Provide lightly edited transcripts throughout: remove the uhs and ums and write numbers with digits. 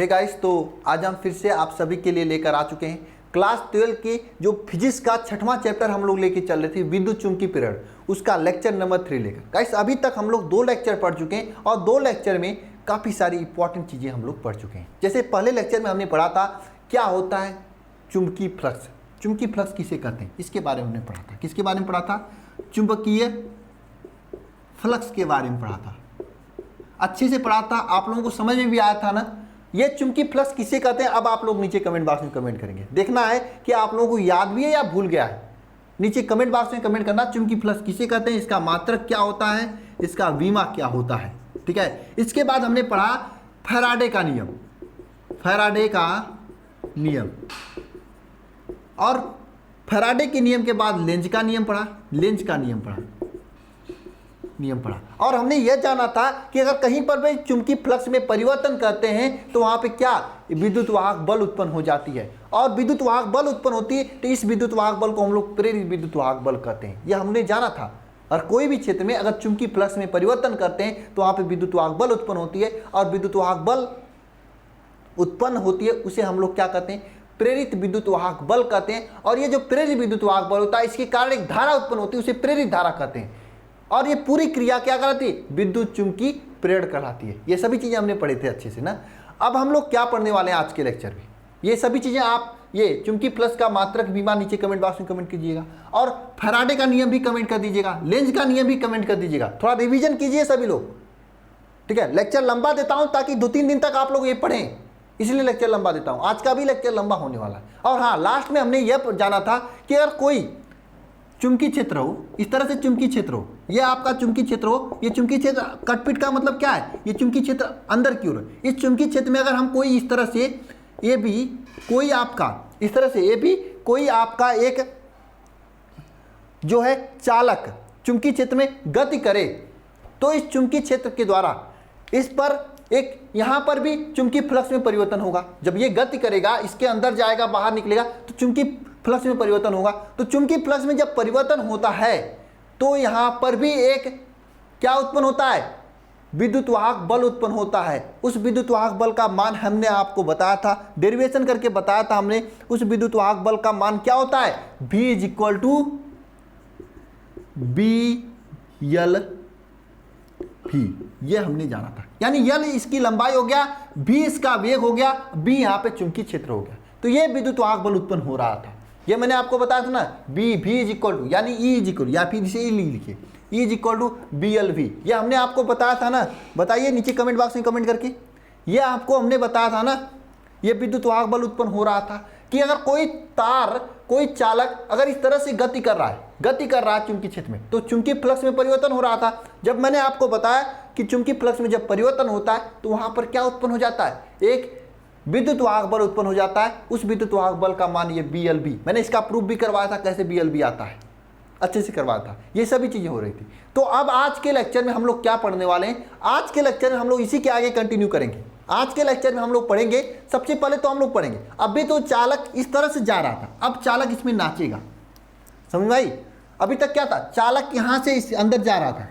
Hey guys, तो आज हम फिर से आप सभी के लिए लेकर आ चुके हैं क्लास 12 की जो फिजिक्स का 6वां चैप्टर हम लोग लेके चल रहे थे विद्युत चुंबकीय प्रेरण, उसका लेक्चर नंबर 3 लेकर। गाइस अभी तक हम लोग 2 लेक्चर पढ़ चुके हैं और 2 लेक्चर में काफ़ी सारी इंपॉर्टेंट चीज़ें हम लोग पढ़ चुके हैं। जैसे पहले लेक्चर में हमने पढ़ा था क्या होता है चुंबकीय फ्लक्स, चुंबकीय फ्लक्स किसे कहते हैं इसके बारे में हमने पढ़ा था। किसके बारे में पढ़ा था? चुंबकीय फ्लक्स के बारे में पढ़ा था, अच्छे से पढ़ा था, आप लोगों को समझ में भी आया था ना। ये चुंबकीय फ्लक्स किसे कहते हैं अब आप लोग नीचे कमेंट बॉक्स में कमेंट करेंगे, देखना है कि आप लोगों को याद भी है या भूल गया है। नीचे कमेंट बॉक्स में कमेंट करना चुंबकीय फ्लक्स किसे कहते हैं, इसका मात्रक क्या होता है, इसका विमा क्या होता है, ठीक है। इसके बाद हमने पढ़ा फैराडे का नियम, फैराडे का नियम, और फैराडे के नियम के बाद लेंज का नियम पढ़ा, लेंज का नियम पढ़ा, और हमने यह जाना था कि अगर कहीं पर भी चुंबकीय फ्लक्स में परिवर्तन करते हैं तो वहां पे क्या विद्युत वाहक बल उत्पन्न हो जाती है, और विद्युत वाहक बल उत्पन्न होती है तो इस विद्युत वाहक बल को हम लोग प्रेरित विद्युत वाहक बल कहते हैं। यह हमने जाना था। और कोई भी क्षेत्र में अगर चुंबकीय फ्लक्स में परिवर्तन करते हैं तो वहां पे विद्युत वाहक बल उत्पन्न होती है, और विद्युत वाहक बल उत्पन्न होती है उसे हम लोग क्या कहते हैं, प्रेरित विद्युत वाहक बल कहते हैं। और ये जो प्रेरित विद्युत वाहक बल होता है इसके कारण एक धारा उत्पन्न होती है, उसे प्रेरित धारा कहते हैं। और ये पूरी क्रिया क्या कहलाती है, विद्युत चुंबकीय प्रेरण कहलाती है। ये सभी चीजें हमने पढ़े थे अच्छे से ना। अब हम लोग क्या पढ़ने वाले हैं आज के लेक्चर में, ये सभी चीजें आप ये चुंबकीय फ्लक्स का मात्रक विमा नीचे कमेंट बॉक्स में कमेंट कीजिएगा, और फैराडे का नियम भी कमेंट कर दीजिएगा, लेंज का नियम भी कमेंट कर दीजिएगा। थोड़ा रिवीजन कीजिए सभी लोग, ठीक है। लेक्चर लंबा देता हूं ताकि 2-3 दिन तक आप लोग ये पढ़ें, इसलिए लेक्चर लंबा देता हूं। आज का भी लेक्चर लंबा होने वाला है। और हाँ, लास्ट में हमने यह जाना था कि अगर कोई चुंबकीय क्षेत्र हो, इस तरह से चुंबकीय क्षेत्र हो, ये आपका चुंबकीय क्षेत्र हो, ये चुंबकीय क्षेत्र कटपिट का मतलब क्या है, ये चुंबकीय क्षेत्र अंदर की ओर। इस चुंबकीय क्षेत्र में अगर हम कोई इस तरह से ये भी कोई आपका इस तरह से ये भी कोई आपका एक जो है चालक चुंबकीय क्षेत्र में गति करे तो इस चुंबकीय क्षेत्र के द्वारा इस पर एक यहां पर भी चुंबकीय फ्लक्स में परिवर्तन होगा। जब ये गति करेगा, इसके अंदर जाएगा, बाहर निकलेगा, तो चुंबकीय फ्लक्स में परिवर्तन होगा। तो चुंबकीय फ्लक्स में जब परिवर्तन होता है तो यहां पर भी एक क्या उत्पन्न होता है, विद्युत वाहक बल उत्पन्न होता है। उस विद्युत वाहक बल का मान हमने आपको बताया था, डेरिवेशन करके बताया था हमने। उस विद्युत वाहक बल का मान क्या होता है, V = BL-V, ये हमने जाना था। यानी L इसकी लंबाई हो गया, V इसका वेग हो गया, B यहां पे चुंबकीय क्षेत्र हो गया, तो ये विद्युत वाहक बल उत्पन्न हो रहा था। ये मैंने आपको बताया था ना, V यानी E या फिर इसे E लिखिए, E = BLV, ये हमने आपको बताया था ना। बताइए नीचे कमेंट बॉक्स में कमेंट करके, ये आपको हमने बताया था ना। ये विद्युत वाहक बल उत्पन्न हो रहा था कि अगर कोई तार, कोई चालक अगर इस तरह से गति कर रहा है चुंबकीय क्षेत्र में, तो चुंबकीय फ्लक्स में परिवर्तन हो रहा था। जब मैंने आपको बताया कि चुंबकीय फ्लक्स में जब परिवर्तन होता है तो वहां पर क्या उत्पन्न हो जाता है, एक विद्युत वाहक बल उत्पन्न हो जाता है। उस विद्युत वाहक बल का मान ये BLV, मैंने इसका प्रूफ भी करवाया था कैसे BLV आता है, अच्छे से करवाया था। ये सभी चीजें हो रही थी। तो अब आज के लेक्चर में हम लोग क्या पढ़ने वाले हैं, आज के लेक्चर में हम लोग इसी के आगे कंटिन्यू करेंगे। आज के लेक्चर में हम लोग पढ़ेंगे, सबसे पहले तो हम लोग पढ़ेंगे, अभी तो चालक इस तरह से जा रहा था, अब चालक इसमें नाचेगा, समझ भाई। अभी तक क्या था, चालक यहां से इस अंदर जा रहा था,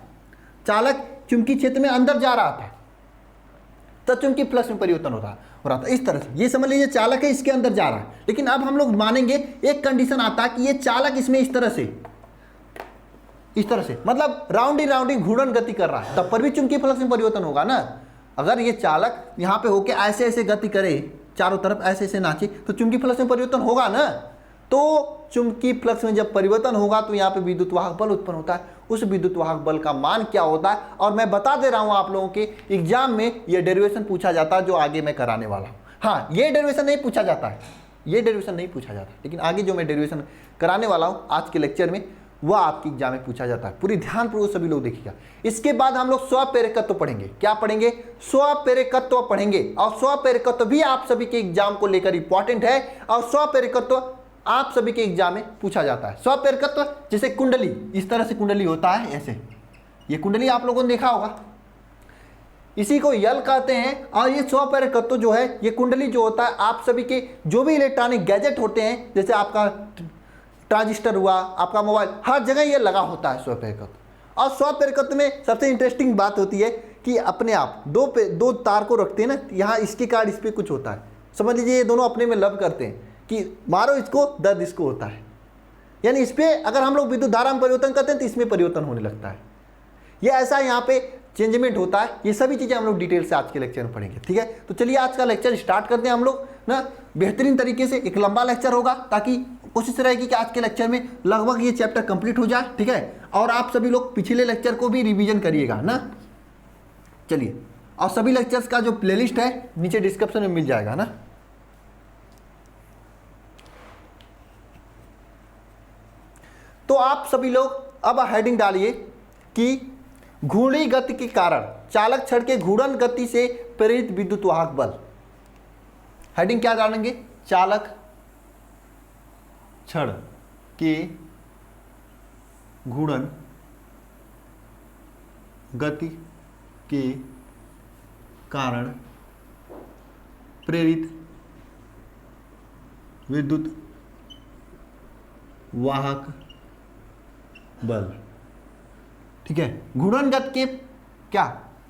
चालक चुंबकीय क्षेत्र में अंदर जा रहा था, तो चुंबकीय फ्लक्स में परिवर्तन हो रहा था इस तरह से। ये समझ लीजिए चालक है, इसके अंदर जा रहा है। लेकिन अब हम लोग मानेंगे एक कंडीशन आता है कि ये चालक इसमें इस तरह से मतलब राउंडिंग घूर्णन गति कर रहा है, तब पर भी चुंबकीय फ्लक्स में परिवर्तन होगा ना। अगर ये चालक यहाँ पे होके ऐसे ऐसे गति करे, चारों तरफ ऐसे ऐसे नाचे, तो चुंबकीय फ्लक्स में परिवर्तन होगा ना। तो चुंबकीय फ्लक्स में जब परिवर्तन होगा तो यहाँ पे विद्युत वाहक बल उत्पन्न होता है। उस विद्युत वाहक बल का मान क्या होता है, और मैं बता दे रहा हूं आप लोगों के एग्जाम में ये डेरिवेशन पूछा जाता है जो आगे मैं कराने वाला हूं। हाँ, ये डेरिवेशन नहीं पूछा जाता है, लेकिन आगे जो मैं डेरिवेशन कराने वाला हूं आज के लेक्चर में, वह आपके एग्जाम में पूछा जाता है। पूरी ध्यानपूर्वक सभी लोग देखिएगा। इसके बाद हम लोग स्वप्रेरकत्व पढ़ेंगे। क्या पढ़ेंगे, स्वप्रेरकत्व पढ़ेंगे। और स्वप्रेरकत्व भी आप सभी के एग्जाम को लेकर इंपॉर्टेंट है, और स्वप्रेरकत्व आप सभी के एग्जाम में पूछा जाता है। स्वप्रेरकत्व जैसे कुंडली, इस तरह से कुंडली होता है, ऐसे ये कुंडली आप लोगों ने देखा होगा, इसी को यल कहते हैं। और ये स्वप्रेरकत्व जो है, ये कुंडली जो होता है, आप सभी के जो भी इलेक्ट्रॉनिक गैजेट होते हैं, जैसे आपका ट्रांजिस्टर हुआ, आपका मोबाइल, हर जगह ये लगा होता है स्वप्रेरकत्व। और स्वप्रेरकत्व में सबसे इंटरेस्टिंग बात होती है कि अपने आप दो पे दो तार को रखते हैं ना, यहाँ इसके कार्ड इस पे कुछ होता है, समझ लीजिए ये दोनों अपने में लव करते हैं कि मारो इसको दर्द इसको होता है, यानी इस पे अगर हम लोग विद्युत धारा में परिवर्तन करते हैं तो इसमें परिवर्तन होने लगता है। ये ऐसा यहाँ पे चेंजमेंट होता है। ये सभी चीज़ें हम लोग डिटेल से आज के लेक्चर में पढ़ेंगे, ठीक है। तो चलिए आज का लेक्चर स्टार्ट करते हैं हम लोग ना, बेहतरीन तरीके से। एक लंबा लेक्चर होगा ताकि कोशिश रहेगी कि आज के लेक्चर में लगभग ये चैप्टर कंप्लीट हो जाए, ठीक है। और आप सभी लोग पिछले लेक्चर को भी रिवीजन करिएगा ना। चलिए, और सभी लेक्चर्स का जो प्लेलिस्ट है नीचे डिस्क्रिप्शन में मिल जाएगा ना। तो आप सभी लोग अब हेडिंग डालिए कि घूर्णी गति के कारण चालक छड़ के घूर्णन गति से प्रेरित विद्युत वाहक बल। हेडिंग क्या डालेंगे? चालक छड़ के घूर्णन गति के कारण प्रेरित विद्युत वाहक बल, ठीक है। घूर्णन गति के क्या?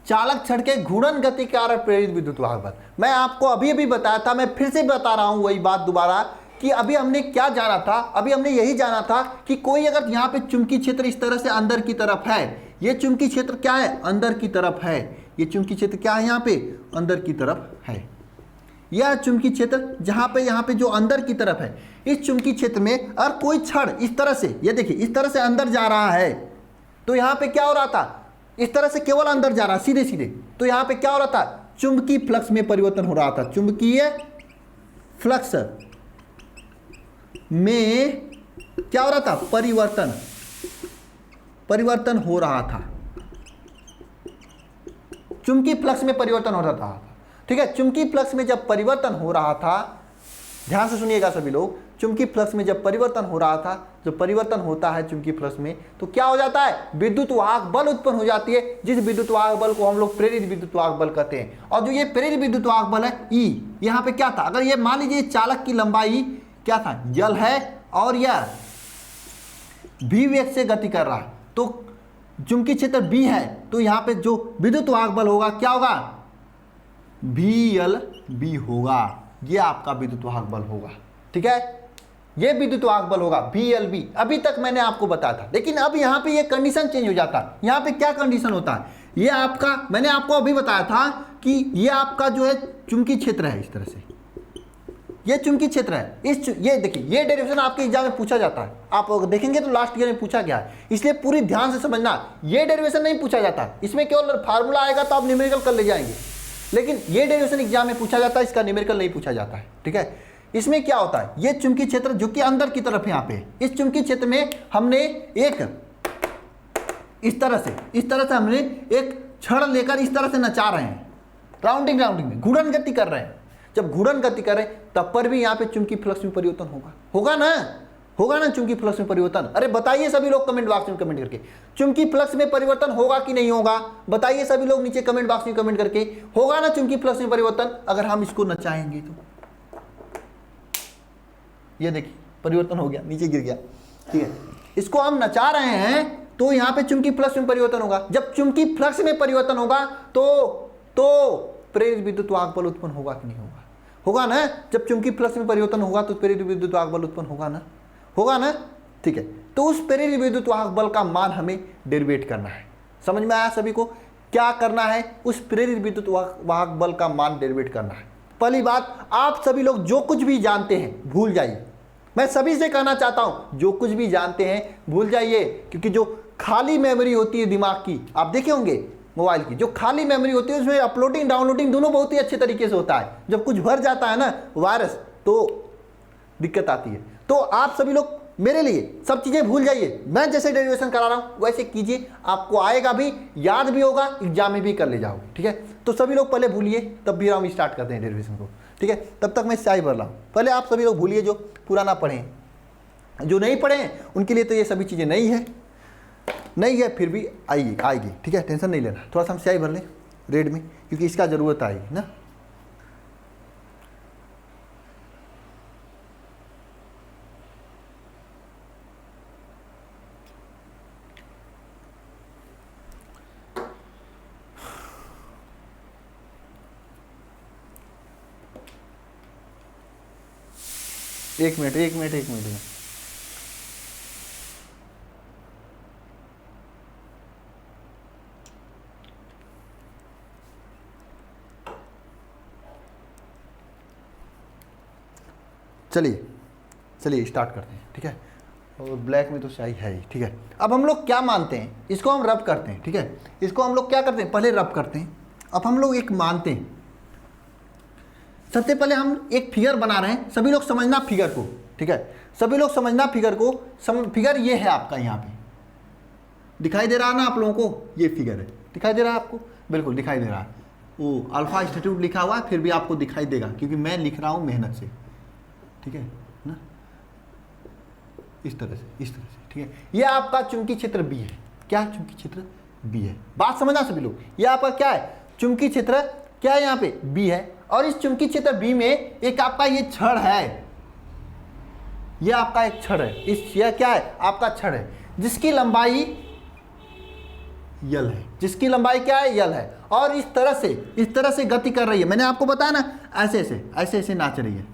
चालक छड़ के घूर्णन गति के कारण प्रेरित विद्युत वाहक बल। मैं आपको अभी अभी बताया था, मैं फिर से बता रहा हूं वही बात दोबारा कि अभी हमने क्या जाना था, अभी हमने यही जाना था कि कोई अगर यहाँ पे चुंबकीय क्षेत्र इस तरह से अंदर की तरफ है, ये चुंबकीय क्षेत्र क्या है? अंदर की तरफ है। ये चुंबकीय क्षेत्र क्या है? यहाँ पे अंदर की तरफ है। यह चुंबकीय क्षेत्र जहाँ पे जो अंदर की तरफ है, इस चुंबकीय क्षेत्र में अगर कोई छड़ इस तरह से, ये देखिए इस तरह से अंदर जा रहा है, तो यहाँ पे क्या हो रहा था? इस तरह से केवल अंदर जा रहा सीधे सीधे, तो यहाँ पे क्या हो रहा था? चुंबकीय फ्लक्स में परिवर्तन हो रहा था। चुंबकीय फ्लक्स में क्या हो रहा था? परिवर्तन हो रहा था। चुंबकीय फ्लक्स में परिवर्तन हो रहा था, ठीक है। चुंबकीय फ्लक्स में जब परिवर्तन हो रहा था, ध्यान से सुनिएगा सभी लोग, चुंबकीय फ्लक्स में जब परिवर्तन हो रहा था, जब परिवर्तन होता है चुंबकीय फ्लक्स में, तो क्या हो जाता है? विद्युत वाहक बल उत्पन्न हो जाती है, जिस विद्युत वाहक बल को हम लोग प्रेरित विद्युत वाहक बल कहते हैं। और जो ये प्रेरित विद्युत वाहक बल है ई, यहाँ पे क्या था? अगर ये मान लीजिए चालक की लंबाई क्या था? जल है और यह v वेग से गति कर रहा है, तो चुंबकीय क्षेत्र b है, तो यहाँ पे जो विद्युत वाहक बल होगा क्या होगा? VLB होगा। ये आपका विद्युत वाहक बल होगा, ठीक है। ये विद्युत वाहक बल होगा VLB। अभी तक मैंने आपको बताया था, लेकिन अब यहाँ पे ये कंडीशन चेंज हो जाता है। यहाँ पे क्या कंडीशन होता है? ये आपका, मैंने आपको अभी बताया था कि ये आपका जो है चुंबकीय क्षेत्र है, इस तरह से ये चुंबकीय क्षेत्र है। ये देखिए, ये डेरिवेशन आपके एग्जाम में पूछा जाता है, आप देखेंगे तो लास्ट ईयर में पूछा गया है, इसलिए पूरी ध्यान से समझना। ये डेरिवेशन नहीं पूछा जाता, इसमें केवल फार्मूला आएगा तो आप न्यूमेरिकल कर ले जाएंगे, लेकिन ये डेरिवेशन एग्जाम में पूछा जाता है, इसका न्यूमेरिकल नहीं पूछा जाता है, ठीक है। इसमें क्या होता है? ये चुंबकीय क्षेत्र जो कि अंदर की तरफ यहाँ पे, इस चुंबकीय क्षेत्र में हमने एक इस तरह से हमने एक छड़ लेकर इस तरह से नचा रहे हैं, राउंडिंग में घूर्णन गति कर रहे हैं। जब घूर्णन गति करें तब पर भी यहाँ पे चुंबकीय फ्लक्स में परिवर्तन होगा ना चुंबकीय फ्लक्स में परिवर्तन। अरे बताइए सभी लोग कमेंट बॉक्स में कमेंट करके, चुंबकीय फ्लक्स में परिवर्तन होगा कि नहीं होगा? बताइए सभी लोग नीचे कमेंट बॉक्स में कमेंट करके, होगा ना चुंबकीय फ्लक्स में परिवर्तन अगर हम इसको नचाएंगे तो? ये देखिए परिवर्तन हो गया, नीचे गिर गया, ठीक है। इसको हम नचा रहे हैं तो यहाँ पे चुंबकीय फ्लक्स में परिवर्तन होगा। जब चुंबकीय फ्लक्स में परिवर्तन होगा तो प्रेरित विद्युत वाहक बल उत्पन्न होगा कि नहीं होगा ना। जब चुंबकीय फ्लक्स में परिवर्तन होगा तो प्रेरित विद्युत वाहक बल उत्पन्न होगा ना, ठीक है। तो उस प्रेरित विद्युत वाहक बल का मान हमें डेरिवेट करना है। समझ में आया सभी को? क्या करना है? उस प्रेरित विद्युत वाहक बल का मान डेरिवेट करना है। पहली बात, आप सभी लोग जो कुछ भी जानते हैं भूल जाइए। मैं सभी से कहना चाहता हूं, जो कुछ भी जानते हैं भूल जाइए, क्योंकि जो खाली मेमोरी होती है दिमाग की, आप देखे होंगे मोबाइल की, जो खाली मेमोरी होती है उसमें अपलोडिंग डाउनलोडिंग दोनों बहुत ही अच्छे तरीके से होता है। जब कुछ भर जाता है ना वायरस, तो दिक्कत आती है। तो आप सभी लोग मेरे लिए सब चीज़ें भूल जाइए, मैं जैसे डेरिवेशन करा रहा हूँ वैसे कीजिए, आपको आएगा भी, याद भी होगा, एग्जाम में भी कर ले जाओगे, ठीक है। तो सभी लोग पहले भूलिए, तब भी हम स्टार्ट करते हैं डेरिवेशन को, ठीक है। तब तक मैं स्याही भर रहा हूँ। पहले आप सभी लोग भूलिए जो पुराना पढ़े हैं, जो नहीं पढ़े हैं उनके लिए तो ये सभी चीज़ें नहीं है, फिर भी आएगी, ठीक है, टेंशन नहीं लेना। थोड़ा सा हम स्याही भर लें रेड में, क्योंकि इसका ज़रूरत आएगी ना। एक मिनट। चलिए स्टार्ट करते हैं, ठीक है। और ब्लैक में तो स्याही है ही, ठीक है। अब हम लोग क्या मानते हैं, इसको हम रब करते हैं, ठीक है। इसको हम लोग क्या करते हैं, पहले रब करते हैं। अब हम लोग एक मानते हैं, सबसे पहले हम एक फिगर बना रहे हैं, सभी लोग समझना फिगर को, ठीक है। सभी लोग समझना फिगर को। फिगर ये है आपका, यहाँ पे दिखाई दे रहा है ना आप लोगों को, ये फिगर है, दिखाई दे रहा है आपको, बिल्कुल दिखाई दे रहा है। वो अल्फा इंस्टीट्यूट लिखा हुआ है, फिर भी आपको दिखाई देगा क्योंकि मैं लिख रहा हूँ मेहनत से, ठीक है ना, इस तरह से, ठीक है। ये आपका चुंबकीय क्षेत्र बी है। क्या है? चुंबकीय क्षेत्र बी है। बात समझना सभी लोग, ये आपका क्या है, चुंबकीय क्षेत्र क्या है, यहाँ पे बी है। और इस चुंबकीय क्षेत्र बी में एक आपका ये छड़ है, ये आपका एक छड़ है, यह क्या है, आपका छड़ है, जिसकी लंबाई यल है, जिसकी लंबाई क्या है, यल है। और इस तरह से गति कर रही है। मैंने आपको बताया ना, ऐसे नाच रही है।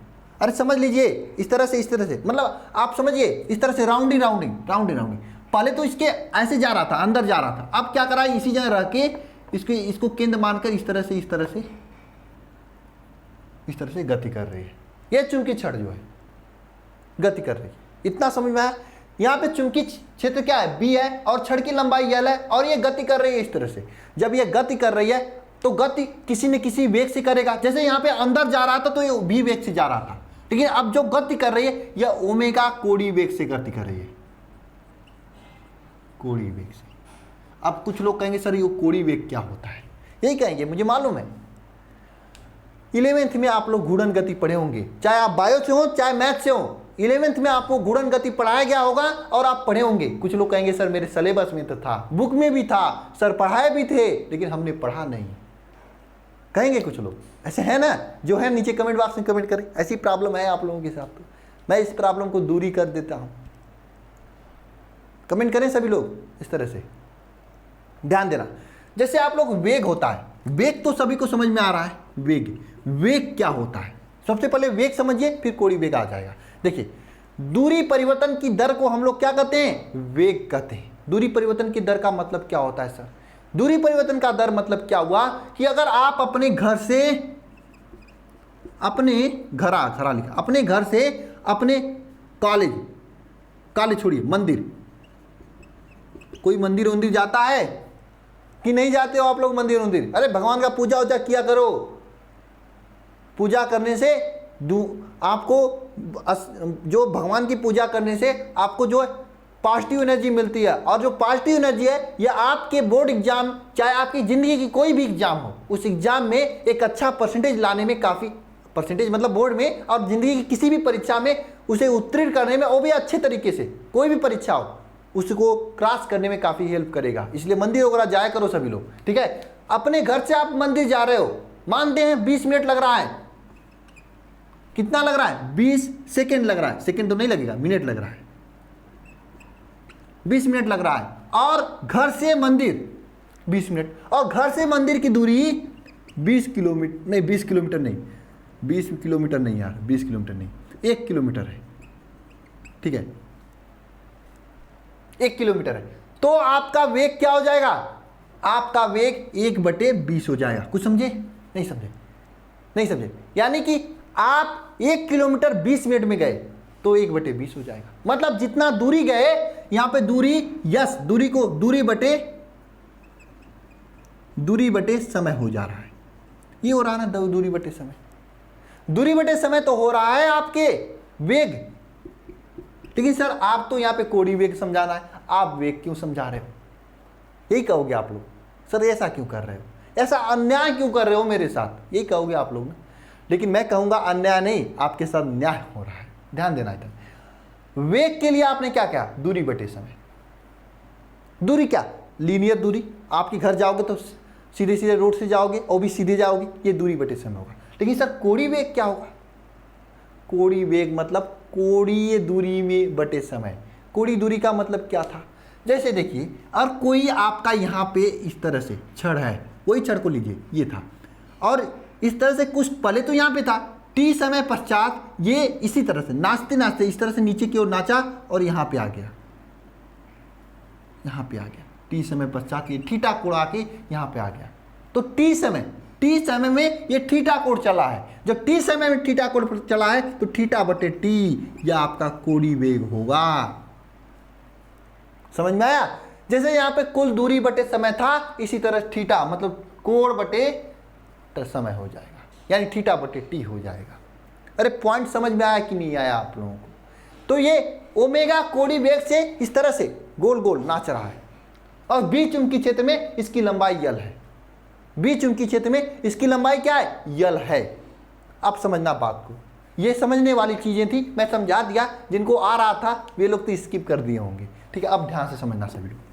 अरे समझ लीजिए, इस तरह से, मतलब आप समझिए, इस तरह से राउंडिंग। पहले तो इसके ऐसे जा रहा था, अंदर जा रहा था। अब क्या करा, इसी जगह रह के इसको केंद्र मानकर इस तरह से गति कर रही है। ये चुंबकीय छड़ जो है गति कर रही है। इतना समझ में आया। यहाँ पे चुंबकीय क्षेत्र क्या है, बी है, और छड़ की लंबाई यल है, और ये गति कर रही है इस तरह से। जब ये गति कर रही है तो गति किसी न किसी वेग से करेगा। जैसे यहाँ पे अंदर जा रहा था तो ये भी वेग से जा रहा था, लेकिन अब जो गति कर रही है यह ओमेगा कोणीय वेग से गति कर रही है, कोणीय वेग से। अब कुछ लोग कहेंगे सर ये कोणीय वेग क्या होता है, यही कहेंगे, मुझे मालूम है 11वीं में आप लोग घूर्णन गति पढ़े होंगे, चाहे आप बायो से हो चाहे मैथ से हो। 11वीं में आपको घूर्णन गति पढ़ाया गया होगा और आप पढ़े होंगे। कुछ लोग कहेंगे सर मेरे सिलेबस में तो था, बुक में भी था, सर पढ़ाए भी थे, लेकिन हमने पढ़ा नहीं, कहेंगे कुछ लोग। ऐसे है ना, जो है नीचे कमेंट बॉक्स में कमेंट करें। ऐसी प्रॉब्लम है आप लोगों के साथ, तो मैं इस प्रॉब्लम को दूरी कर देता हूं। कमेंट करें सभी लोग इस तरह से, ध्यान देना। जैसे आप लोग वेग होता है, वेग तो सभी को समझ में आ रहा है। वेग क्या होता है, सबसे पहले वेग समझिए, फिर कोणीय वेग आ जाएगा। देखिए, दूरी परिवर्तन की दर को हम लोग क्या कहते हैं, वेग कहते हैं। दूरी परिवर्तन की दर का मतलब क्या होता है सर, दूरी परिवर्तन का दर मतलब क्या हुआ कि अगर आप अपने घर से अपने कॉलेज छोड़िए, मंदिर, कोई मंदिर जाता है कि नहीं जाते हो आप लोग मंदिर? अरे भगवान का पूजा वूजा किया करो। पूजा करने से आपको जो भगवान की पूजा करने से आपको जो पॉजिटिव एनर्जी मिलती है, और जो पॉजिटिव एनर्जी है यह आपके बोर्ड एग्जाम, चाहे आपकी ज़िंदगी की कोई भी एग्जाम हो, उस एग्जाम में एक अच्छा परसेंटेज लाने में, काफ़ी परसेंटेज मतलब बोर्ड में और ज़िंदगी की किसी भी परीक्षा में उसे उत्तीर्ण करने में, वो भी अच्छे तरीके से, कोई भी परीक्षा हो उसको क्रॉस करने में काफ़ी हेल्प करेगा। इसलिए मंदिर वगैरह जाया करो सभी लोग, ठीक है। अपने घर से आप मंदिर जा रहे हो, मानते हैं 20 मिनट लग रहा है, कितना लग रहा है, 20 सेकेंड लग रहा है, सेकेंड तो नहीं लगेगा, मिनट लग रहा है, 20 मिनट लग रहा है। और घर से मंदिर 20 मिनट, और घर से मंदिर की दूरी 20 किलोमीटर नहीं, 20 किलोमीटर नहीं, 20 किलोमीटर नहीं यार, 20 किलोमीटर नहीं, 1 किलोमीटर है, ठीक है, 1 किलोमीटर है। तो आपका वेग क्या हो जाएगा, आपका वेग 1/20 हो जाएगा। कुछ समझे? नहीं समझे? यानी कि आप 1 किलोमीटर 20 मिनट में गए तो 1/20 हो जाएगा। मतलब जितना दूरी गए, यहां पे दूरी बटे समय हो जा रहा है। ये हो रहा है ना, दूरी बटे समय तो हो रहा है आपके वेग। लेकिन सर आप तो यहाँ पे कोणीय वेग समझाना है, आप वेग क्यों समझा रहे हो, यही कहोगे आप लोग। सर ऐसा क्यों कर रहे हो, ऐसा अन्याय क्यों कर रहे हो मेरे साथ, यही कहोगे आप लोग ना। लेकिन मैं कहूँगा अन्याय नहीं, आपके साथ न्याय हो रहा है, ध्यान देना इधर। वेग के लिए आपने क्या किया, दूरी बटे समय। दूरी क्या, लीनियर दूरी, आपके घर जाओगे तो सीधे रोड से जाओगे और भी सीधे जाओगे, ये दूरी बटे समय होगा। लेकिन सर कोणीय वेग क्या होगा, कोणीय वेग मतलब कोणीय दूरी में बटे समय। कोणीय दूरी का मतलब क्या था, जैसे देखिए, और कोई आपका यहाँ पे इस तरह से छड़ है, वही छड़ को लीजिए, ये था, और इस तरह से कुछ पहले तो यहाँ पे था, टी समय पश्चात ये इसी तरह से नाचते नाचते इस तरह से नीचे की ओर नाचा और यहाँ पे आ गया, यहाँ पे आ गया। टी समय पश्चात ये थीटा कोण आके यहाँ पे आ गया। तो टी समय में ये थीटा कोण चला है। जब टी समय में थीटा कोण चला है तो थीटा बटे टी यह आपका कोणीय वेग होगा। समझ में आया? जैसे यहाँ पे कुल दूरी बटे समय था, इसी तरह थीटा मतलब कोण बटे समय हो जाएगा, यानी थीटा बटे टी हो जाएगा। अरे पॉइंट समझ में आया कि नहीं आया आप लोगों को? तो ये ओमेगा कोणीय वेग से इस तरह से गोल गोल नाच रहा है और बी चुंबकीय क्षेत्र में इसकी लंबाई यल है। बी चुंबकीय क्षेत्र में इसकी लंबाई क्या है? यल है। अब समझना बात को, ये समझने वाली चीजें थी, मैं समझा दिया। जिनको आ रहा था वे लोग तो स्किप कर दिए होंगे। ठीक है, अब ध्यान से समझना सभी लोग।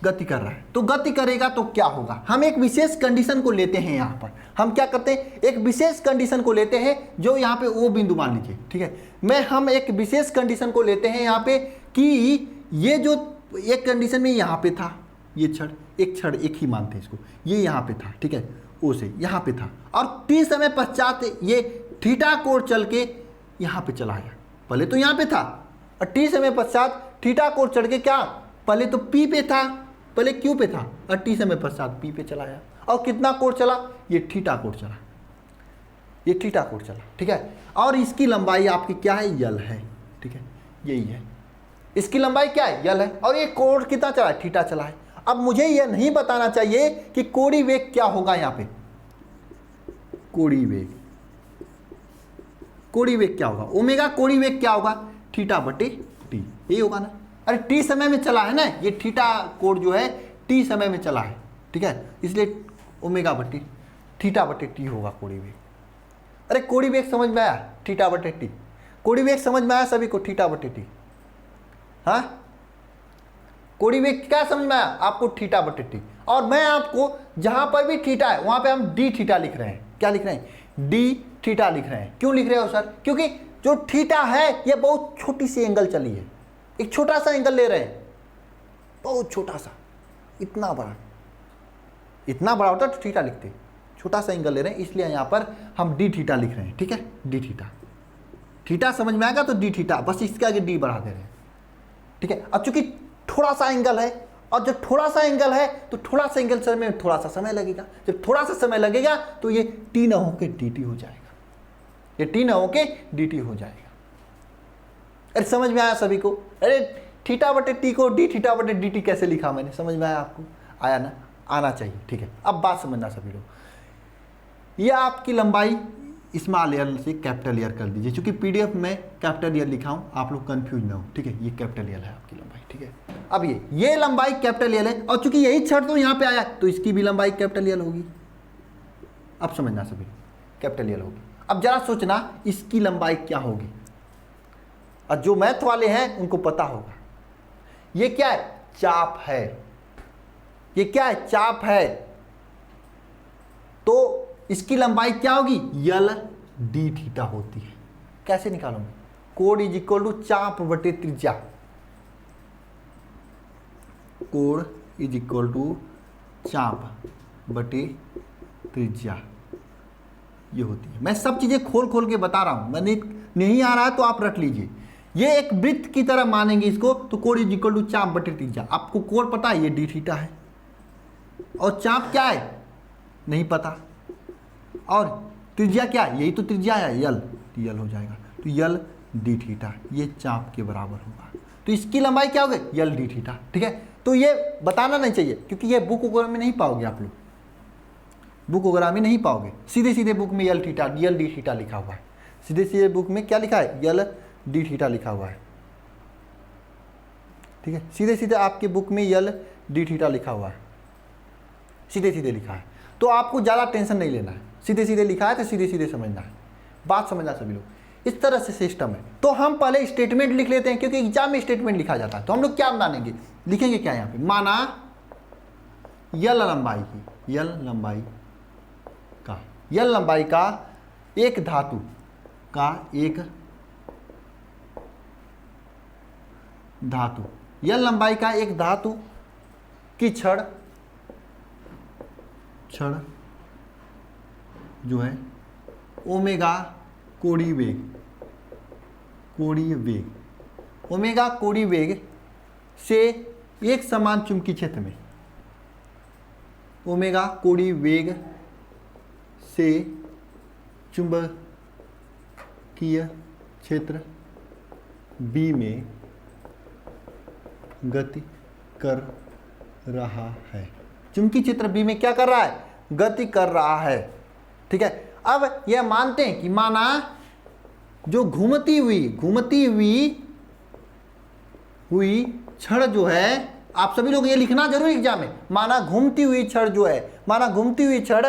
गति कर रहा है तो गति करेगा तो क्या होगा? हम एक विशेष कंडीशन को लेते हैं। यहाँ पर हम क्या करते हैं, एक विशेष कंडीशन को लेते हैं जो यहाँ पे ओ बिंदु मान लीजिए। ठीक है, हम एक विशेष कंडीशन को लेते हैं यहाँ पे कि ये जो एक कंडीशन में यहाँ पे था, ये क्षण एक ही मानते हैं इसको, ये यहाँ पे था। ठीक है, ओ से यहाँ पे था और टी समय पश्चात ये थीटा कोण चल के यहाँ पे चला गया। पहले तो यहाँ पे था और टी समय पश्चात थीटा कोण चढ़ के क्या, पहले तो पी पे था, पहले क्यू पे था और टी समय पश्चात पी पे चला गया। और कितना कोण चला? ये थीटा कोण चला, ये थीटा कोण चला। ठीक है, और इसकी लंबाई आपकी क्या है? यल है। ठीक है, यही है, इसकी लंबाई क्या है? यल है। और ये कोण कितना चला है? थीटा चला है। अब मुझे यह नहीं बताना चाहिए कि कोणीय वेग क्या होगा। यहाँ पे कोणीय वेग क्या होगा? ओमेगा कोणीय वेग क्या होगा? थीटा बटे टी, यही होगा ना। अरे टी समय में चला है ना, ये थीटा कोण जो है टी समय में चला है। ठीक है, इसलिए ओमेगा बटे थीटा बटे टी होगा कोणीय वेग। अरे कोणीय वेग समझ में आया? थीटा बटे टी। कोणीय वेग समझ में आया सभी को? थीटा बटे टी। हाँ, कोणीय वेग क्या समझ में आया आपको? थीटा बटे टी। और मैं आपको जहां पर भी थीटा है वहां पे हम डी थीटा लिख रहे हैं। क्या लिख रहे हैं? डी थीटा लिख रहे हैं। क्यों लिख रहे हो सर? क्योंकि जो थीटा है ये बहुत छोटी सी एंगल चली है, एक छोटा सा एंगल ले रहे हैं, बहुत छोटा सा, इतना बड़ा होता तो थीटा लिखते, छोटा सा एंगल ले रहे हैं इसलिए यहां पर हम डी थीटा लिख रहे हैं। ठीक है, डी थीटा। थीटा समझ में आएगा तो डी थीटा, बस इसके आगे डी बढ़ा दे रहे हैं। ठीक है, अब चूंकि थोड़ा सा एंगल है और जब थोड़ा सा एंगल है तो थोड़ा सा एंगल चलने में थोड़ा सा समय लगेगा। जब थोड़ा सा समय लगेगा तो ये टी न होके dt हो जाएगा, ये टी न होके dt हो जाएगा। अरे समझ में आया सभी को? अरे थीटा बटे टी को डी थीटा बटे dt कैसे लिखा मैंने? समझ में आया आपको? आया ना? आना चाहिए। ठीक है, अब बात समझना सभी लोग। ये आपकी लंबाई स्मॉल एयर से कैपिटल एयर कर दीजिए, क्योंकि पीडीएफ में कैपिटल एयर लिखा हूं, आप लोग कंफ्यूज ना हो। ठीक है, ये कैपिटल एयर है आपकी लंबाई। ठीक है, अब ये लंबाई कैपिटल एयर है और चूंकि यही क्षण तो यहां पे आया तो इसकी भी लंबाई कैपिटल एयर होगी। अब समझना सभी, कैपिटल एयर होगी। अब जरा सोचना इसकी लंबाई क्या होगी, और जो मैथ वाले हैं उनको पता होगा। ये क्या है? चाप है। ये क्या है? चाप है। तो इसकी लंबाई क्या होगी? यल डी थीटा होती है। कैसे निकालोगे? कोण इज इक्वल टू चाप बटे त्रिज्या। कोण इज इक्वल टू चाप बटे त्रिज्या, ये होती है। मैं सब चीजें खोल खोल के बता रहा हूं, मैं नहीं आ रहा है तो आप रट लीजिए। ये एक वृत्त की तरह मानेंगे इसको, तो कोण इज इक्वल टू चाप बटे त्रिज्या। आपको कोण पता है, ये डी थीटा है, और चाप क्या है नहीं पता, और त्रिज्या क्या है? यही तो त्रिज्या है, यल, तो यल हो जाएगा। तो यल डी थीटा ये चाप के बराबर होगा। तो इसकी लंबाई क्या होगी? यल डी थीटा। ठीक है, तो ये बताना नहीं चाहिए क्योंकि ये बुक वगैरह में नहीं पाओगे आप लोग, बुक वगैरह में नहीं पाओगे। सीधे सीधे बुक में यल थीटा यल डी थीटा लिखा हुआ है। सीधे सीधे बुक में क्या लिखा है? यल डी थीटा लिखा हुआ है। ठीक है, सीधे सीधे आपके बुक में यल डी थीटा लिखा हुआ है, सीधे सीधे लिखा है। तो आपको ज़्यादा टेंशन नहीं लेना है, सीधे सीधे लिखा है तो सीधे सीधे समझना है। बात समझना सभी लोग, इस तरह से सिस्टम है। तो हम पहले स्टेटमेंट लिख लेते हैं क्योंकि एग्जाम में स्टेटमेंट लिखा जाता है। तो हम लोग क्या मानेंगे, लिखेंगे क्या यहाँ पे? माना यल लंबाई की, यल लंबाई का एक धातु का यल लंबाई का एक धातु की क्षण जो है ओमेगा कोणीय वेग, ओमेगा कोणीय वेग से एक समान चुंबकीय क्षेत्र में, ओमेगा कोणीय वेग से चुंबकीय क्षेत्र बी में गति कर रहा है। चुंबकीय क्षेत्र बी में क्या कर रहा है? गति कर रहा है। ठीक है, अब यह मानते हैं कि माना जो घूमती हुई छड़ जो है, आप सभी लोग ये लिखना जरूर एग्जाम में, माना घूमती हुई छड़ जो है, माना घूमती हुई छड़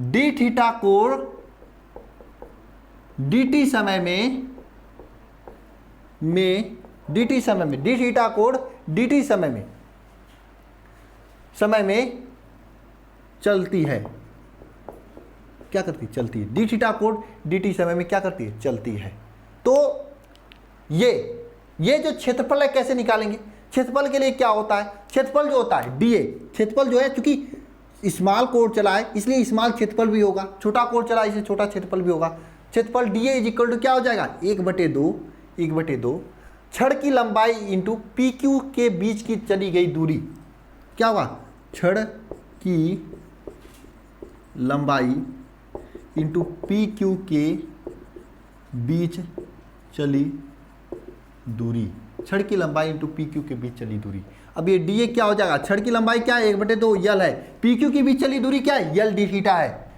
डी थीटा कोण dt समय में डी थीटा कोण dt समय में चलती है। क्या करती है? चलती है। डी थीटा कोण dt समय में क्या करती है? चलती है। तो ये जो क्षेत्रफल है कैसे निकालेंगे? क्षेत्रफल के लिए क्या होता है? क्षेत्रफल जो होता है dA, क्षेत्रफल जो है, चूंकि स्मॉल कोण चला है इसलिए स्मॉल क्षेत्रफल भी होगा, छोटा कोण चला है इसलिए छोटा क्षेत्रफल भी होगा। क्षेत्रफल dA इज इक्वल टू क्या हो जाएगा? 1/2 छड़ की लंबाई इंटू PQ के बीच की चली गई दूरी। क्या होगा? छड़ की लंबाई इंटू PQ के बीच चली दूरी, छड़ की लंबाई इंटू PQ के बीच चली दूरी। अब ये dA क्या हो जाएगा? छड़ की लंबाई क्या है? 1/2 यल है। PQ के बीच चली दूरी क्या है? यल d थीटा है,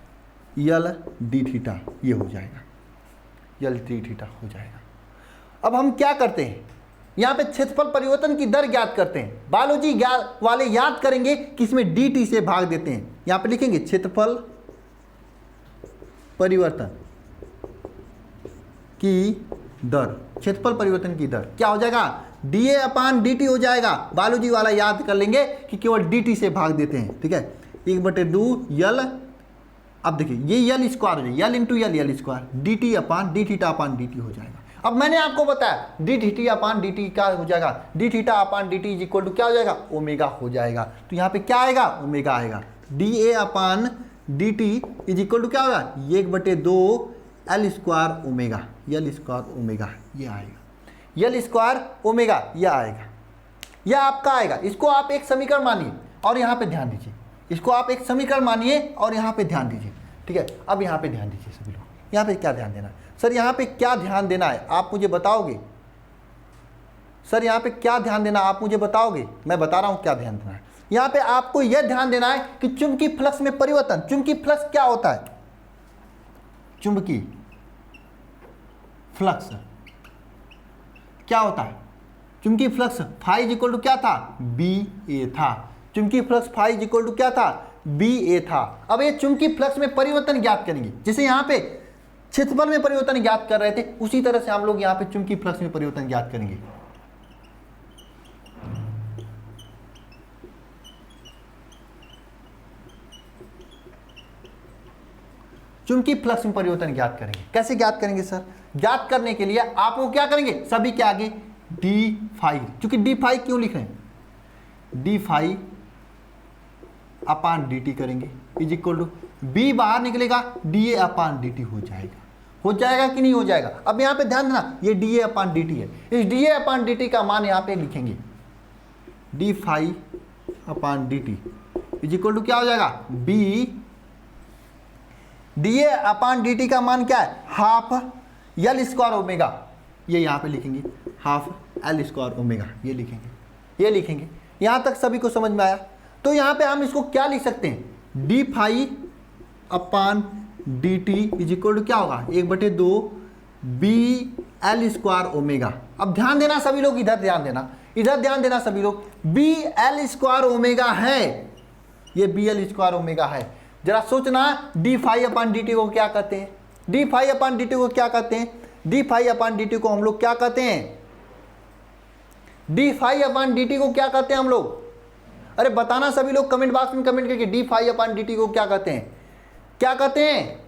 यल d थीटा, ये हो जाएगा, यल d थीटा हो जाएगा। अब हम क्या करते हैं? यहाँ पे क्षेत्रफल परिवर्तन की दर ज्ञात करते हैं। बायोलॉजी वाले याद करेंगे कि इसमें dt से भाग देते हैं। यहाँ पे लिखेंगे क्षेत्रफल परिवर्तन की दर, क्षेत्रफल परिवर्तन की दर क्या हो जाएगा? dA/dt हो जाएगा। बायोलॉजी वाला याद कर लेंगे कि केवल dt से भाग देते हैं। ठीक है, 1/2 यल, अब देखिए ये यल स्क्वायर हो जाएगा, यल इंटू यल स्क्वायर, d हो जाएगा। अब मैंने आपको बताया d क्या हो जाएगा? d इज इक्वल टू क्या हो जाएगा? ओमेगा हो जाएगा। तो यहाँ पे क्या आएगा? ओमेगा आएगा। dA/dt इज इक्वल टू क्या होगा? 1/2 L स्क्वायर ओमेगा, यल स्क्वायर ओमेगा, ये आएगा, यल स्क्वायर ओमेगा, यह आएगा, यह आपका आएगा। इसको आप एक समीकरण मानिए और यहाँ पे ध्यान दीजिए, इसको आप एक समीकरण मानिए और यहाँ पे ध्यान दीजिए। ठीक है, अब यहाँ पे ध्यान दीजिए सभी लोग, यहाँ पे क्या ध्यान देना है? सर यहाँ पे क्या ध्यान देना है आप मुझे बताओगे? सर यहाँ पे क्या ध्यान देना आप मुझे बताओगे? मैं बता रहा हूँ क्या ध्यान देना है। यहाँ पे आपको यह ध्यान देना है कि चुंबकीय फ्लक्स में परिवर्तन, चुंबकीय फ्लक्स क्या होता है? चुंबकीय फ्लक्स क्या होता है? चुंबकीय flux phi is equal to क्या था? BA था। चुंबकीय flux phi is equal to क्या था? BA था। अब ये चुंबकीय फ्लक्स में परिवर्तन ज्ञात करेंगे। जैसे यहाँ पे क्षेत्रफल में परिवर्तन ज्ञात कर रहे थे, उसी तरह से हम लोग यहाँ पे चुंबकीय फ्लक्स में परिवर्तन ज्ञात करेंगे। चुंबकीय फ्लक्स में परिवर्तन ज्ञात करेंगे। कैसे ज्ञात करेंगे सर? ज्ञात करने के लिए आपको क्या करेंगे? सभी के आगे d फाई, चूंकि d फाई क्यों लिख रहे हैं? d फाई अपान dt करेंगे इज इक्वल टू b बाहर निकलेगा dA/dt हो जाएगा। हो जाएगा कि नहीं हो जाएगा? अब यहाँ पे ध्यान देना, ये dA/dt है। इस dA/dt का मान यहाँ पे लिखेंगे, d phi upon dt is equal to क्या हो जाएगा? b, dA/dt का मान क्या है? हाफ यल स्क्वायर ओमेगा, ये यहाँ पे लिखेंगे, हाफ L स्क्वायर ओमेगा, ये लिखेंगे। यहाँ तक सभी को समझ में आया? तो यहाँ पे हम इसको क्या लिख सकते हैं? d phi upon dt is equal to क्या होगा? 1/2 BL स्क्वायर ओमेगा। अब ध्यान देना सभी लोग, इधर ध्यान देना सभी लोग, BL स्क्वायर ओमेगा है, ये BL स्क्वायर ओमेगा है। जरा सोचना, d फाई अपान dt को क्या कहते हैं? d फाई अपान dt को क्या कहते हैं? d फाई अपान dt को हम लोग क्या कहते हैं? d फाई अपान dt को क्या कहते हैं हम लोग? अरे बताना सभी लोग, कमेंट बॉक्स में कमेंट करके d फाई अपान dt को क्या कहते हैं? क्या कहते हैं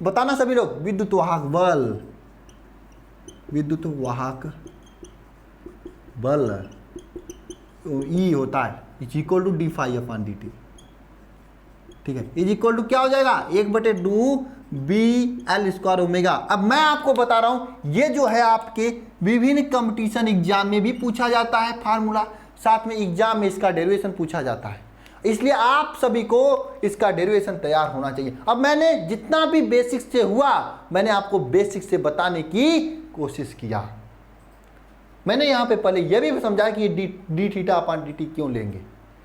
बताना सभी लोग? विद्युत वाहक बल E होता है, is equal to d phi upon dt। ठीक है, इज इक्वल टू क्या हो जाएगा? 1/2 BL² ओमेगा। अब मैं आपको बता रहा हूं ये जो है आपके विभिन्न कंपटीशन एग्जाम में भी पूछा जाता है फार्मूला, साथ में एग्जाम में इसका डेरिवेशन पूछा जाता है, इसलिए आप सभी को इसका डेरिवेशन तैयार होना चाहिए। अब मैंने जितना भी बेसिक्स से हुआ मैंने आपको बेसिक्स से बताने की कोशिश किया। मैंने यहां पे पहले यह भी समझाया कि डी थीटा अपॉन dt क्यों लेंगे,